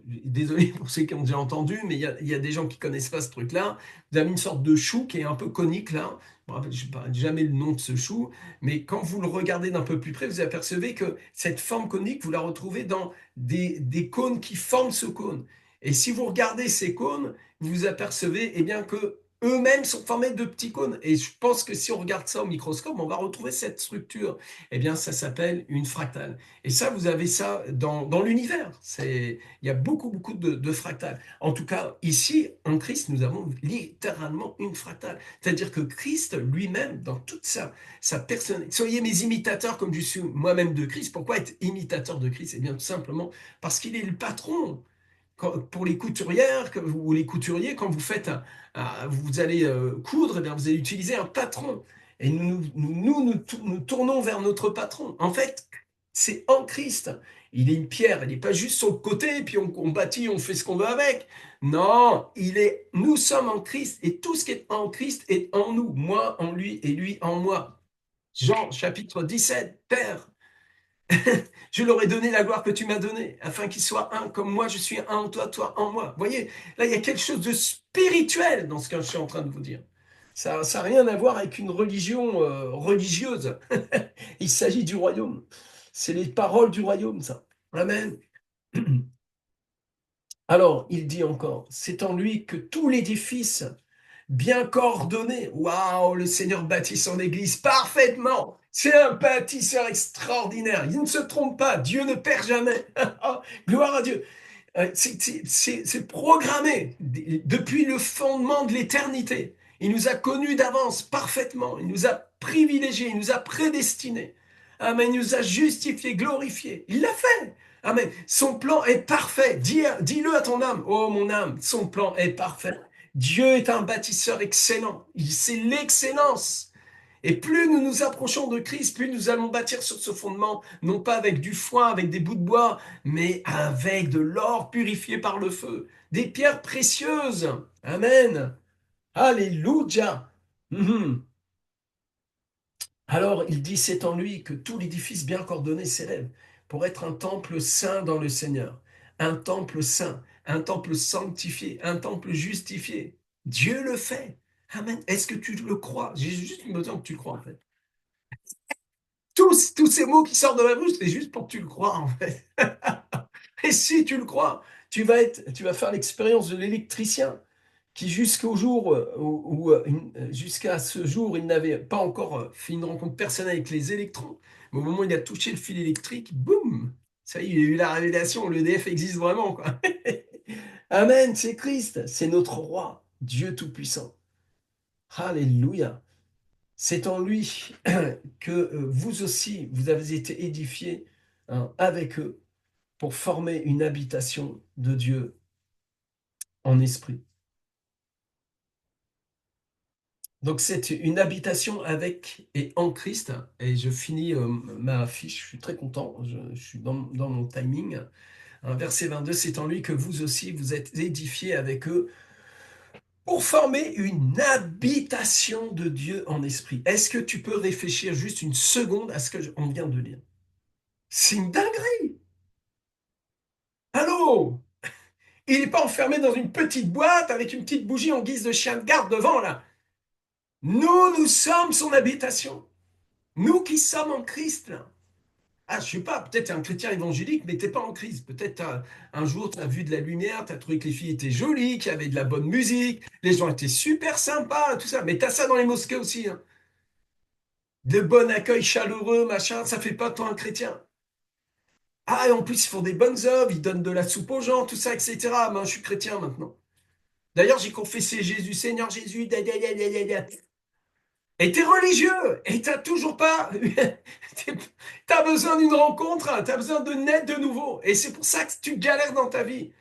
désolé pour ceux qui ont déjà entendu, mais il y a des gens qui connaissent pas ce truc-là. Vous avez une sorte de chou qui est un peu conique là. Je ne me rappelle jamais le nom de ce chou, mais quand vous le regardez d'un peu plus près, vous apercevez que cette forme conique, vous la retrouvez dans des cônes qui forment ce cône. Et si vous regardez ces cônes, vous apercevez eh bien, que eux-mêmes sont formés de petits cônes. Et je pense que si on regarde ça au microscope, on va retrouver cette structure. Eh bien, ça s'appelle une fractale. Et ça, vous avez ça dans l'univers. Il y a beaucoup, beaucoup de fractales. En tout cas, ici, en Christ, nous avons littéralement une fractale. C'est-à-dire que Christ lui-même, dans toute sa personne, soyez mes imitateurs comme je suis moi-même de Christ. Pourquoi être imitateur de Christ? Eh bien, tout simplement parce qu'il est le patron pour les couturières ou les couturiers, quand vous faites, vous allez coudre, eh bien, vous allez utiliser un patron. Et nous tournons vers notre patron. En fait, c'est en Christ. Il est une pierre, il n'est pas juste sur le côté, et puis on bâtit, on fait ce qu'on veut avec. Non, nous sommes en Christ, et tout ce qui est en Christ est en nous. Moi en lui, et lui en moi. Jean chapitre 17, Père, je leur ai donné la gloire que tu m'as donnée, afin qu'ils soient un comme moi, je suis un en toi, toi en moi. Vous voyez, là, il y a quelque chose de spirituel dans ce que je suis en train de vous dire. Ça n'a rien à voir avec une religion religieuse. Il s'agit du royaume. C'est les paroles du royaume, ça. Amen. Alors, il dit encore, c'est en lui que tout l'édifice bien coordonné. Waouh, le Seigneur bâtit son église parfaitement. C'est un bâtisseur extraordinaire. Il ne se trompe pas. Dieu ne perd jamais. Gloire à Dieu. C'est programmé depuis le fondement de l'éternité. Il nous a connus d'avance parfaitement. Il nous a privilégiés. Il nous a prédestinés. Amen. Il nous a justifiés, glorifiés. Il l'a fait. Amen. Son plan est parfait. Dis-le à ton âme. Oh mon âme, son plan est parfait. Dieu est un bâtisseur excellent. C'est l'excellence. Et plus nous nous approchons de Christ, plus nous allons bâtir sur ce fondement, non pas avec du foin, avec des bouts de bois, mais avec de l'or purifié par le feu, des pierres précieuses. Amen. Alléluia. Mhm. Alors il dit, c'est en lui que tout l'édifice bien coordonné s'élève pour être un temple saint dans le Seigneur, un temple saint, un temple sanctifié, un temple justifié. Dieu le fait. Amen. Est-ce que tu le crois? J'ai juste besoin que tu le crois en fait. Tous ces mots qui sortent de ma bouche, c'est juste pour que tu le crois, en fait. Et si tu le crois, tu vas faire l'expérience de l'électricien qui jusqu'au jour jusqu'à ce jour, il n'avait pas encore fait une rencontre personnelle avec les électrons. Mais au moment où il a touché le fil électrique, boum, ça y est, il a eu la révélation, l'EDF existe vraiment, quoi. Amen, c'est Christ, c'est notre roi, Dieu Tout-Puissant. Alléluia. C'est en lui que vous aussi, vous avez été édifiés, hein, avec eux pour former une habitation de Dieu en esprit. Donc c'est une habitation avec et en Christ. Et je finis ma fiche, je suis très content, je suis dans mon timing. Hein, verset 22, c'est en lui que vous aussi, vous êtes édifiés avec eux pour former une habitation de Dieu en esprit. Est-ce que tu peux réfléchir juste une seconde à ce qu'on vient de lire? C'est une dinguerie. Allô? Il n'est pas enfermé dans une petite boîte avec une petite bougie en guise de chien de garde devant, là. Nous sommes son habitation. Nous qui sommes en Christ, là. Ah, je sais pas, peut-être t'es un chrétien évangélique, mais t'es pas en Christ. Peut-être un jour, tu as vu de la lumière, tu as trouvé que les filles étaient jolies, qu'il y avait de la bonne musique, les gens étaient super sympas, tout ça. Mais tu as ça dans les mosquées aussi, hein. De bon accueil chaleureux, machin, ça fait pas tant un chrétien. Ah, et en plus, ils font des bonnes œuvres, ils donnent de la soupe aux gens, tout ça, etc. Ben, je suis chrétien maintenant. D'ailleurs, j'ai confessé Jésus, Seigneur Jésus, da, da, da, da, da, da. Et t'es religieux, et t'as toujours pas. T'as besoin d'une rencontre, t'as besoin de naître de nouveau. Et c'est pour ça que tu galères dans ta vie.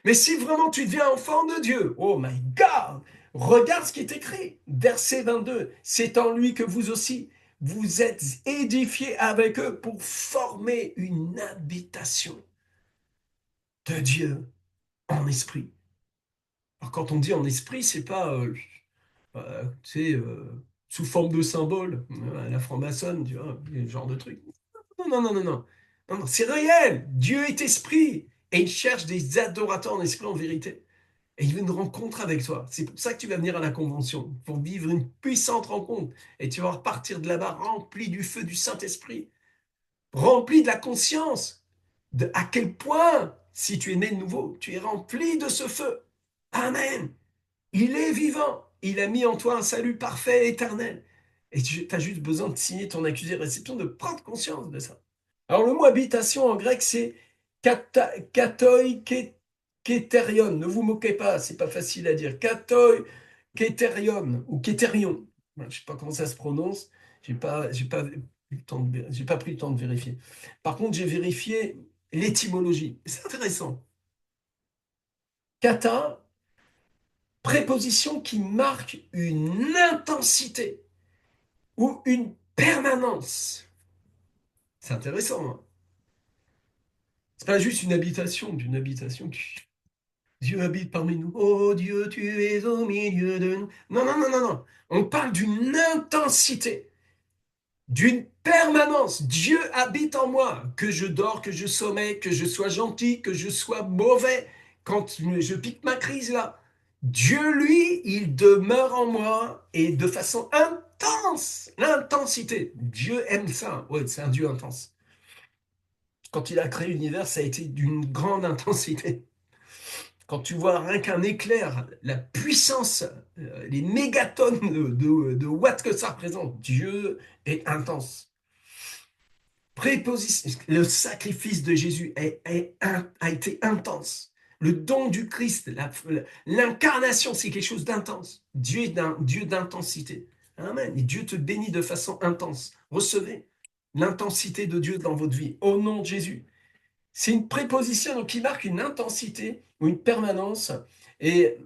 Mais si vraiment tu deviens enfant de Dieu, oh my God, regarde ce qui est écrit. Verset 22, c'est en lui que vous aussi, vous êtes édifiés avec eux pour former une habitation de Dieu en esprit. Alors quand on dit en esprit, c'est pas tu sais, sous forme de symbole, à la franc-maçonne, tu vois, ce genre de truc. Non, non, non, non, non. Non, non, c'est réel. Dieu est esprit. Et il cherche des adorateurs en esprit, en vérité. Et il veut une rencontre avec toi. C'est pour ça que tu vas venir à la convention, pour vivre une puissante rencontre. Et tu vas repartir de là-bas rempli du feu du Saint-Esprit, rempli de la conscience de à quel point, si tu es né de nouveau, tu es rempli de ce feu. Amen. Il est vivant. Il a mis en toi un salut parfait et éternel. Et tu as juste besoin de signer ton accusé de réception, de prendre conscience de ça. Alors le mot habitation en grec, c'est katoi keterion. Ne vous moquez pas, c'est pas facile à dire. Katoi keterion ou keterion. Je ne sais pas comment ça se prononce. J'ai pas pris le temps j'ai pas pris le temps de vérifier. Par contre, j'ai vérifié l'étymologie. C'est intéressant. Kata, préposition qui marque une intensité ou une permanence. C'est intéressant, hein. C'est pas juste une habitation, d'une habitation qui Dieu habite parmi nous. Oh Dieu, tu es au milieu de nous. Non, non, non, non, non. On parle d'une intensité, d'une permanence. Dieu habite en moi. Que je dors, que je sommeille, que je sois gentil, que je sois mauvais. Quand je pique ma crise là, Dieu, lui, il demeure en moi et de façon intense. L'intensité. Dieu aime ça. Ouais, c'est un Dieu intense. Quand il a créé l'univers, ça a été d'une grande intensité. Quand tu vois rien qu'un éclair, la puissance, les mégatonnes de watts que ça représente, Dieu est intense. Le sacrifice de Jésus a été intense. Le don du Christ, l'incarnation, c'est quelque chose d'intense. Dieu est un Dieu d'intensité. Amen. Et Dieu te bénit de façon intense. Recevez l'intensité de Dieu dans votre vie. Au nom de Jésus. C'est une préposition donc, qui marque une intensité ou une permanence et,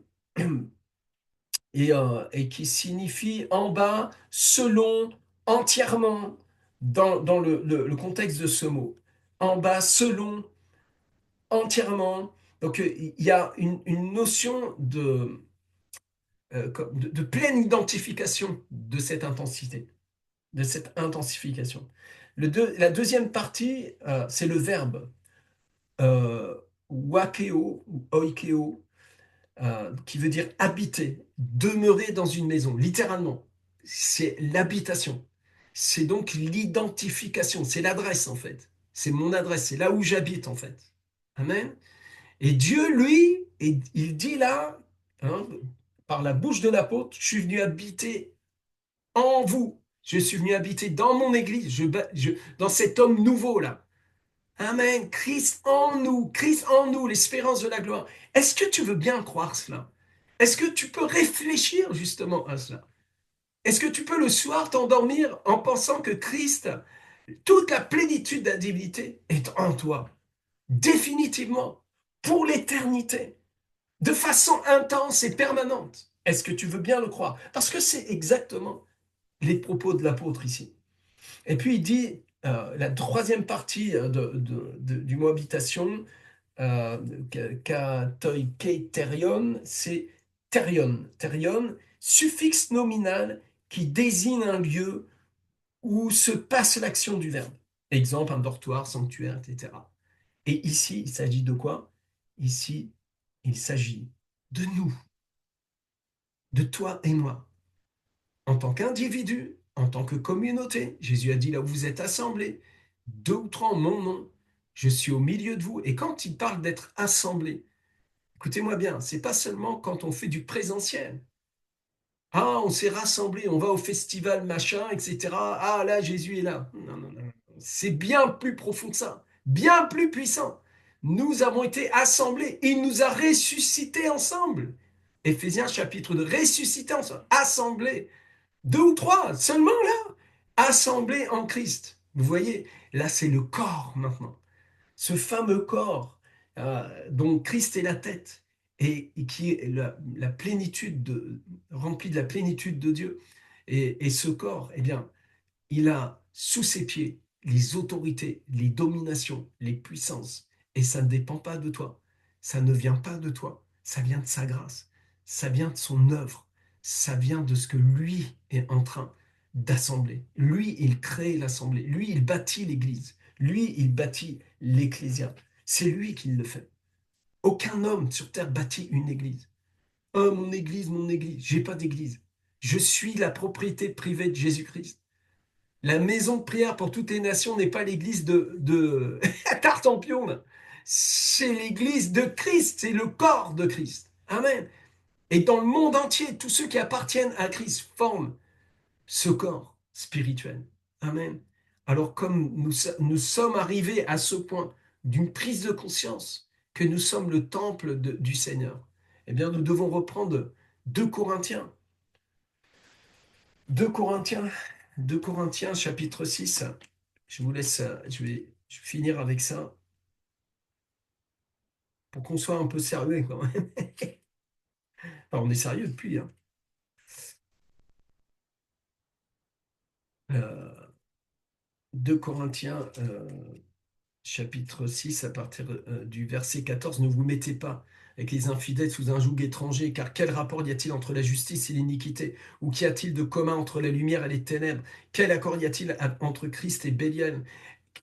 et qui signifie en bas, selon, entièrement, dans le contexte de ce mot. En bas, selon, entièrement. Donc il y a une notion de pleine identification de cette intensité, de cette intensification. La deuxième partie, c'est le verbe. Wakeo ou oikeo, qui veut dire habiter, demeurer dans une maison, littéralement. C'est l'habitation. C'est donc l'identification, c'est l'adresse en fait. C'est mon adresse, c'est là où j'habite en fait. Amen. Et Dieu, lui, il dit là, hein, par la bouche de l'apôtre, je suis venu habiter en vous. Je suis venu habiter dans mon église, dans cet homme nouveau là. Amen. Christ en nous, l'espérance de la gloire. Est-ce que tu veux bien croire cela? Est-ce que tu peux réfléchir justement à cela? Est-ce que tu peux le soir t'endormir en pensant que Christ, toute la plénitude de la divinité est en toi, définitivement, pour l'éternité, de façon intense et permanente? Est-ce que tu veux bien le croire? Parce que c'est exactement les propos de l'apôtre ici. Et puis il dit, la troisième partie du mot habitation, euh, katoikeiterion, c'est terion. Terion, suffixe nominal qui désigne un lieu où se passe l'action du verbe. Exemple, un dortoir, sanctuaire, etc. Et ici, il s'agit de quoi? ici, il s'agit de nous, de toi et moi, en tant qu'individu, en tant que communauté. Jésus a dit, là où vous êtes assemblés, deux ou trois en mon nom, je suis au milieu de vous. Et quand il parle d'être assemblés, écoutez-moi bien, c'est pas seulement quand on fait du présentiel. Ah, on s'est rassemblés, on va au festival, machin, etc. Ah, là, Jésus est là. Non, non, non. C'est bien plus profond que ça, bien plus puissant. Nous avons été assemblés. Il nous a ressuscités ensemble. Éphésiens chapitre 2, ressuscités ensemble, assemblés. Deux ou trois, seulement là, assemblés en Christ. Vous voyez, là, c'est le corps maintenant. Ce fameux corps dont Christ est la tête et qui est la plénitude rempli de la plénitude de Dieu. Et ce corps, eh bien, il a sous ses pieds les autorités, les dominations, les puissances. Et ça ne dépend pas de toi. Ça ne vient pas de toi. Ça vient de sa grâce. Ça vient de son œuvre. Ça vient de ce que lui est en train d'assembler. Lui, il crée l'assemblée. Lui, il bâtit l'Église. Lui, il bâtit l'Ecclésia. C'est lui qui le fait. Aucun homme sur terre bâtit une Église. Oh, mon Église, mon Église. J'ai pas d'Église. Je suis la propriété privée de Jésus-Christ. La maison de prière pour toutes les nations n'est pas l'église de Tartampion, là. C'est l'église de Christ, c'est le corps de Christ. Amen. Et dans le monde entier, tous ceux qui appartiennent à Christ forment ce corps spirituel. Amen. Alors comme nous sommes arrivés à ce point d'une prise de conscience que nous sommes le temple du Seigneur, eh bien nous devons reprendre 2 Corinthiens 2 Corinthiens, 2 Corinthiens chapitre 6. Je vous laisse, je vais finir avec ça pour qu'on soit un peu sérieux quand même. Enfin, on est sérieux depuis, hein. Euh, 2 Corinthiens chapitre 6 à partir du verset 14. Ne vous mettez pas avec les infidèles sous un joug étranger, car quel rapport y a-t-il entre la justice et l'iniquité? Ou qu'y a-t-il de commun entre la lumière et les ténèbres? Quel accord y a-t-il entre Christ et Bélial?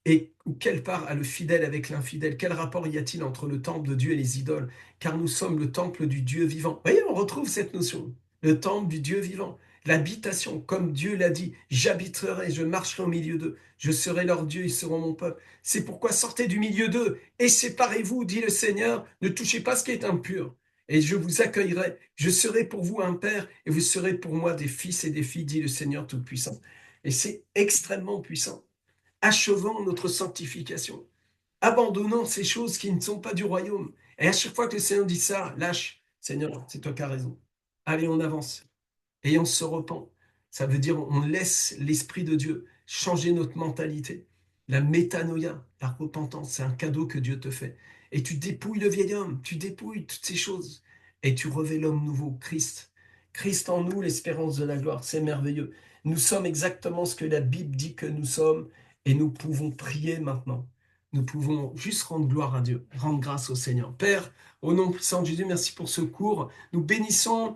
Et quelle part a le fidèle avec l'infidèle? Quel rapport y a-t-il entre le temple de Dieu et les idoles? Car nous sommes le temple du Dieu vivant. Vous voyez, on retrouve cette notion. Le temple du Dieu vivant. L'habitation, comme Dieu l'a dit, j'habiterai, je marcherai au milieu d'eux. Je serai leur Dieu, ils seront mon peuple. C'est pourquoi sortez du milieu d'eux et séparez-vous, dit le Seigneur. Ne touchez pas ce qui est impur. Et je vous accueillerai. Je serai pour vous un père et vous serez pour moi des fils et des filles, dit le Seigneur Tout-Puissant. Et c'est extrêmement puissant. Achevons notre sanctification. Abandonnons ces choses qui ne sont pas du royaume. Et à chaque fois que le Seigneur dit ça, lâche, Seigneur, c'est toi qui as raison. Allez, on avance. Et on se repent. Ça veut dire on laisse l'Esprit de Dieu changer notre mentalité. La métanoïa, la repentance, c'est un cadeau que Dieu te fait. Et tu dépouilles le vieil homme, tu dépouilles toutes ces choses. Et tu revêts l'homme nouveau, Christ. Christ en nous, l'espérance de la gloire, c'est merveilleux. Nous sommes exactement ce que la Bible dit que nous sommes et nous pouvons prier maintenant. Nous pouvons juste rendre gloire à Dieu, rendre grâce au Seigneur. Père, au nom puissant de Jésus, merci pour ce cours. Nous bénissons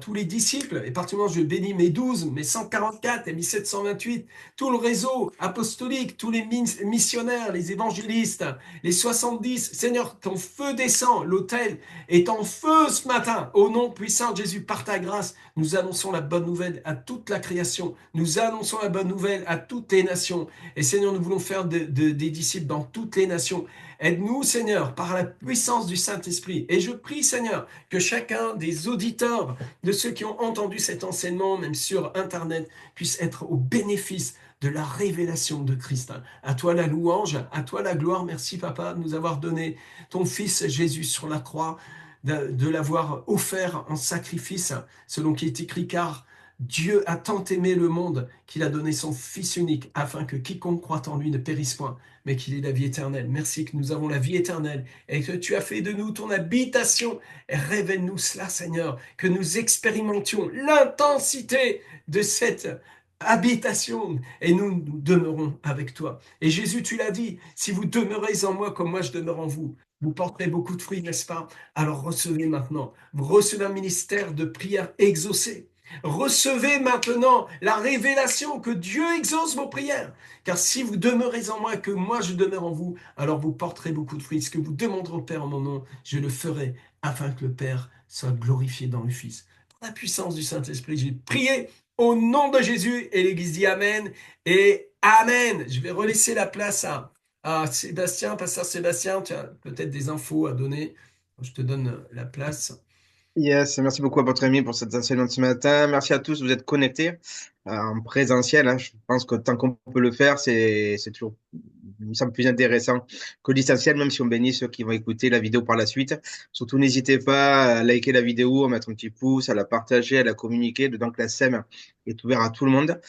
tous les disciples, et particulièrement je bénis mes 12, mes 144 et mes 728, tout le réseau apostolique, tous les missionnaires, les évangélistes, les 70. Seigneur, ton feu descend, l'autel est en feu ce matin. Au nom puissant de Jésus, par ta grâce, nous annonçons la bonne nouvelle à toute la création. Nous annonçons la bonne nouvelle à toutes les nations. Et Seigneur, nous voulons faire des disciples dans toutes les nations. Aide-nous, Seigneur, par la puissance du Saint-Esprit. Et je prie, Seigneur, que chacun des auditeurs, de ceux qui ont entendu cet enseignement, même sur Internet, puisse être au bénéfice de la révélation de Christ. À toi la louange, à toi la gloire. Merci, Papa, de nous avoir donné ton Fils Jésus sur la croix, de l'avoir offert en sacrifice, selon qui est écrit, car Dieu a tant aimé le monde qu'il a donné son Fils unique, afin que quiconque croit en lui ne périsse point, mais qu'il ait la vie éternelle. Merci que nous avons la vie éternelle et que tu as fait de nous ton habitation. Révèle-nous cela, Seigneur, que nous expérimentions l'intensité de cette habitation et nous demeurons avec toi. Et Jésus, tu l'as dit, si vous demeurez en moi comme moi je demeure en vous, vous porterez beaucoup de fruits, n'est-ce pas? Alors recevez maintenant, vous recevez un ministère de prière exaucé. Recevez maintenant la révélation que Dieu exauce vos prières. Car si vous demeurez en moi, que moi je demeure en vous, alors vous porterez beaucoup de fruits. Ce que vous demanderez au Père en mon nom, je le ferai, afin que le Père soit glorifié dans le Fils. Par la puissance du Saint-Esprit, j'ai prié au nom de Jésus, et l'Église dit Amen et Amen. Je vais relaisser la place à Sébastien, pasteur Sébastien. Tu as peut-être des infos à donner. Je te donne la place. Yes, merci beaucoup à votre ami pour cet enseignement de ce matin. Merci à tous, vous êtes connectés en présentiel, hein. Je pense que tant qu'on peut le faire, c'est toujours, il me semble plus intéressant que le distanciel, même si on bénit ceux qui vont écouter la vidéo par la suite. Surtout, n'hésitez pas à liker la vidéo, à mettre un petit pouce, à la partager, à la communiquer, dedans que la SEM est ouverte à tout le monde.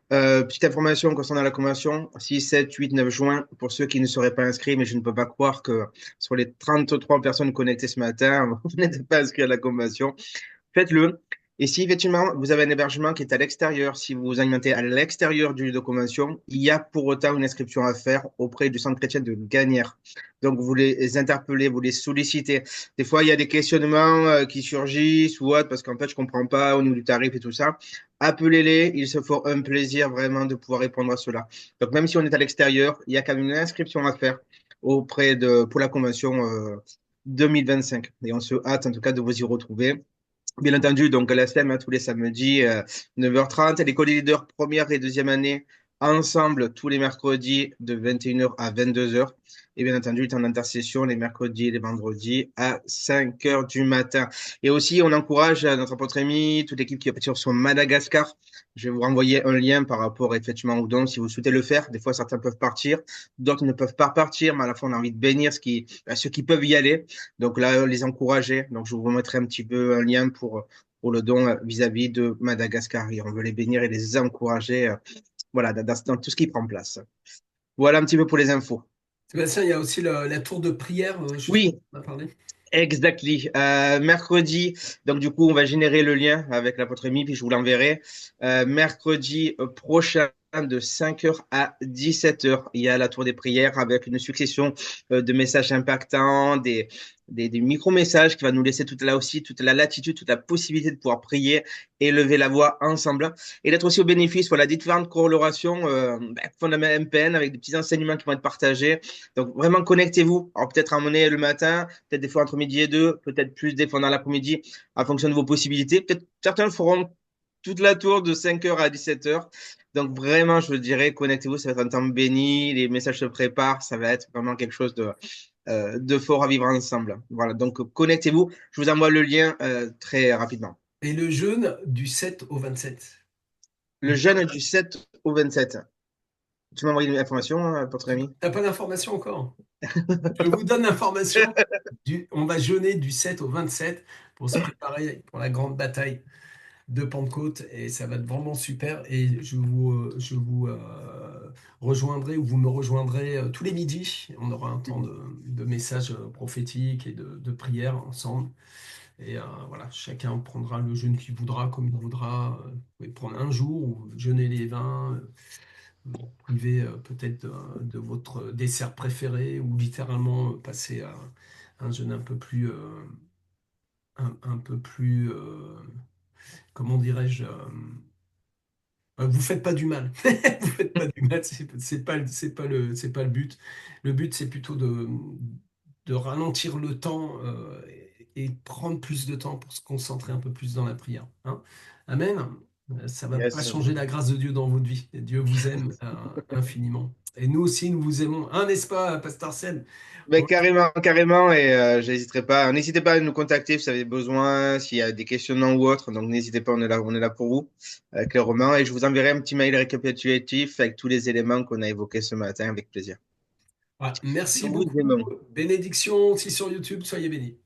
Petite information concernant la convention, 6, 7, 8, 9 juin, pour ceux qui ne seraient pas inscrits, mais je ne peux pas croire que sur les 33 personnes connectées ce matin, vous n'êtes pas inscrits à la convention. Faites-le. Et si effectivement vous avez un hébergement qui est à l'extérieur, si vous vous alimentez à l'extérieur du lieu de convention, il y a pour autant une inscription à faire auprès du centre chrétien de Gagnères. Donc vous les interpellez, vous les sollicitez. Des fois, il y a des questionnements qui surgissent ou autre parce qu'en fait, je comprends pas au niveau du tarif et tout ça. Appelez-les, ils se font un plaisir vraiment de pouvoir répondre à cela. Donc même si on est à l'extérieur, il y a quand même une inscription à faire pour la convention 2025. Et on se hâte en tout cas de vous y retrouver. Bien entendu, donc la SEM, hein, tous les samedis, 9h30. Les co-leaders première et deuxième année, ensemble, tous les mercredis, de 21h à 22h. Et bien entendu, le temps d'intercession, les mercredis et les vendredis, à 5h du matin. Et aussi, on encourage notre apôtre Rémi, toute l'équipe qui est partie sur Madagascar. Je vais vous renvoyer un lien par rapport effectivement au don, si vous souhaitez le faire. Des fois, certains peuvent partir, d'autres ne peuvent pas partir, mais à la fois, on a envie de bénir ceux qui peuvent y aller. Donc là, les encourager. Donc je vous mettrai un petit peu un lien pour le don vis-à-vis de Madagascar. Et on veut les bénir et les encourager voilà, dans tout ce qui prend place. Voilà un petit peu pour les infos. Sébastien, il y a aussi la tour de prière, je sais pas si Oui, on en a parlé. exactly. Mercredi, donc du coup, on va générer le lien avec l'apôtre Rémi, puis je vous l'enverrai. Mercredi prochain, de 5h à 17h, il y a la tour des prières avec une succession de messages impactants, des micro-messages qui va nous laisser toute là aussi, toute la latitude, toute la possibilité de pouvoir prier et lever la voix ensemble. Et d'être aussi au bénéfice, voilà, différentes corrélations fondamentales MPN avec des petits enseignements qui vont être partagés. Donc vraiment connectez-vous. Alors peut-être à monnaie le matin, peut-être des fois entre midi et deux, peut-être plus des fois dans l'après-midi, en fonction de vos possibilités. Peut-être certains feront toute la tour de 5h à 17h. Donc vraiment, je vous dirais, connectez-vous, ça va être un temps béni, les messages se préparent, ça va être vraiment quelque chose de fort à vivre ensemble. Voilà, donc connectez-vous. Je vous envoie le lien très rapidement. Et le jeûne du 7 au 27. Le jeûne du 7 au 27. Tu m'as envoyé une information, votre ami? T'as pas d'information encore? Je vous donne l'information. On va jeûner du 7 au 27 pour se préparer pour la grande bataille de Pentecôte et ça va être vraiment super. Et je vous rejoindrai ou vous me rejoindrez tous les midis. On aura un temps de messages prophétiques et de prières ensemble. Et voilà, chacun prendra le jeûne qu'il voudra, comme il voudra. Vous pouvez prendre un jour ou jeûner les vins, vous priver peut-être de votre dessert préféré ou littéralement passer à un jeûne un peu plus comment dirais-je, vous faites pas du mal. Vous faites pas du mal, c'est pas le but. Le but, c'est plutôt de ralentir le temps et prendre plus de temps pour se concentrer un peu plus dans la prière. Hein. Amen. Ça va pas Yes. changer la grâce de Dieu dans votre vie. Et Dieu vous aime infiniment. Et nous aussi, nous vous aimons. Hein, n'est-ce pas, Pasteur Sen? Ben, carrément, carrément, et j'hésiterai pas. N'hésitez pas à nous contacter si vous avez besoin, s'il y a des questionnements ou autres. Donc, n'hésitez pas, on est là pour vous, clairement. Et je vous enverrai un petit mail récapitulatif avec tous les éléments qu'on a évoqués ce matin avec plaisir. Voilà. Merci Nous vous beaucoup. aimons. Bénédiction aussi sur YouTube. Soyez bénis.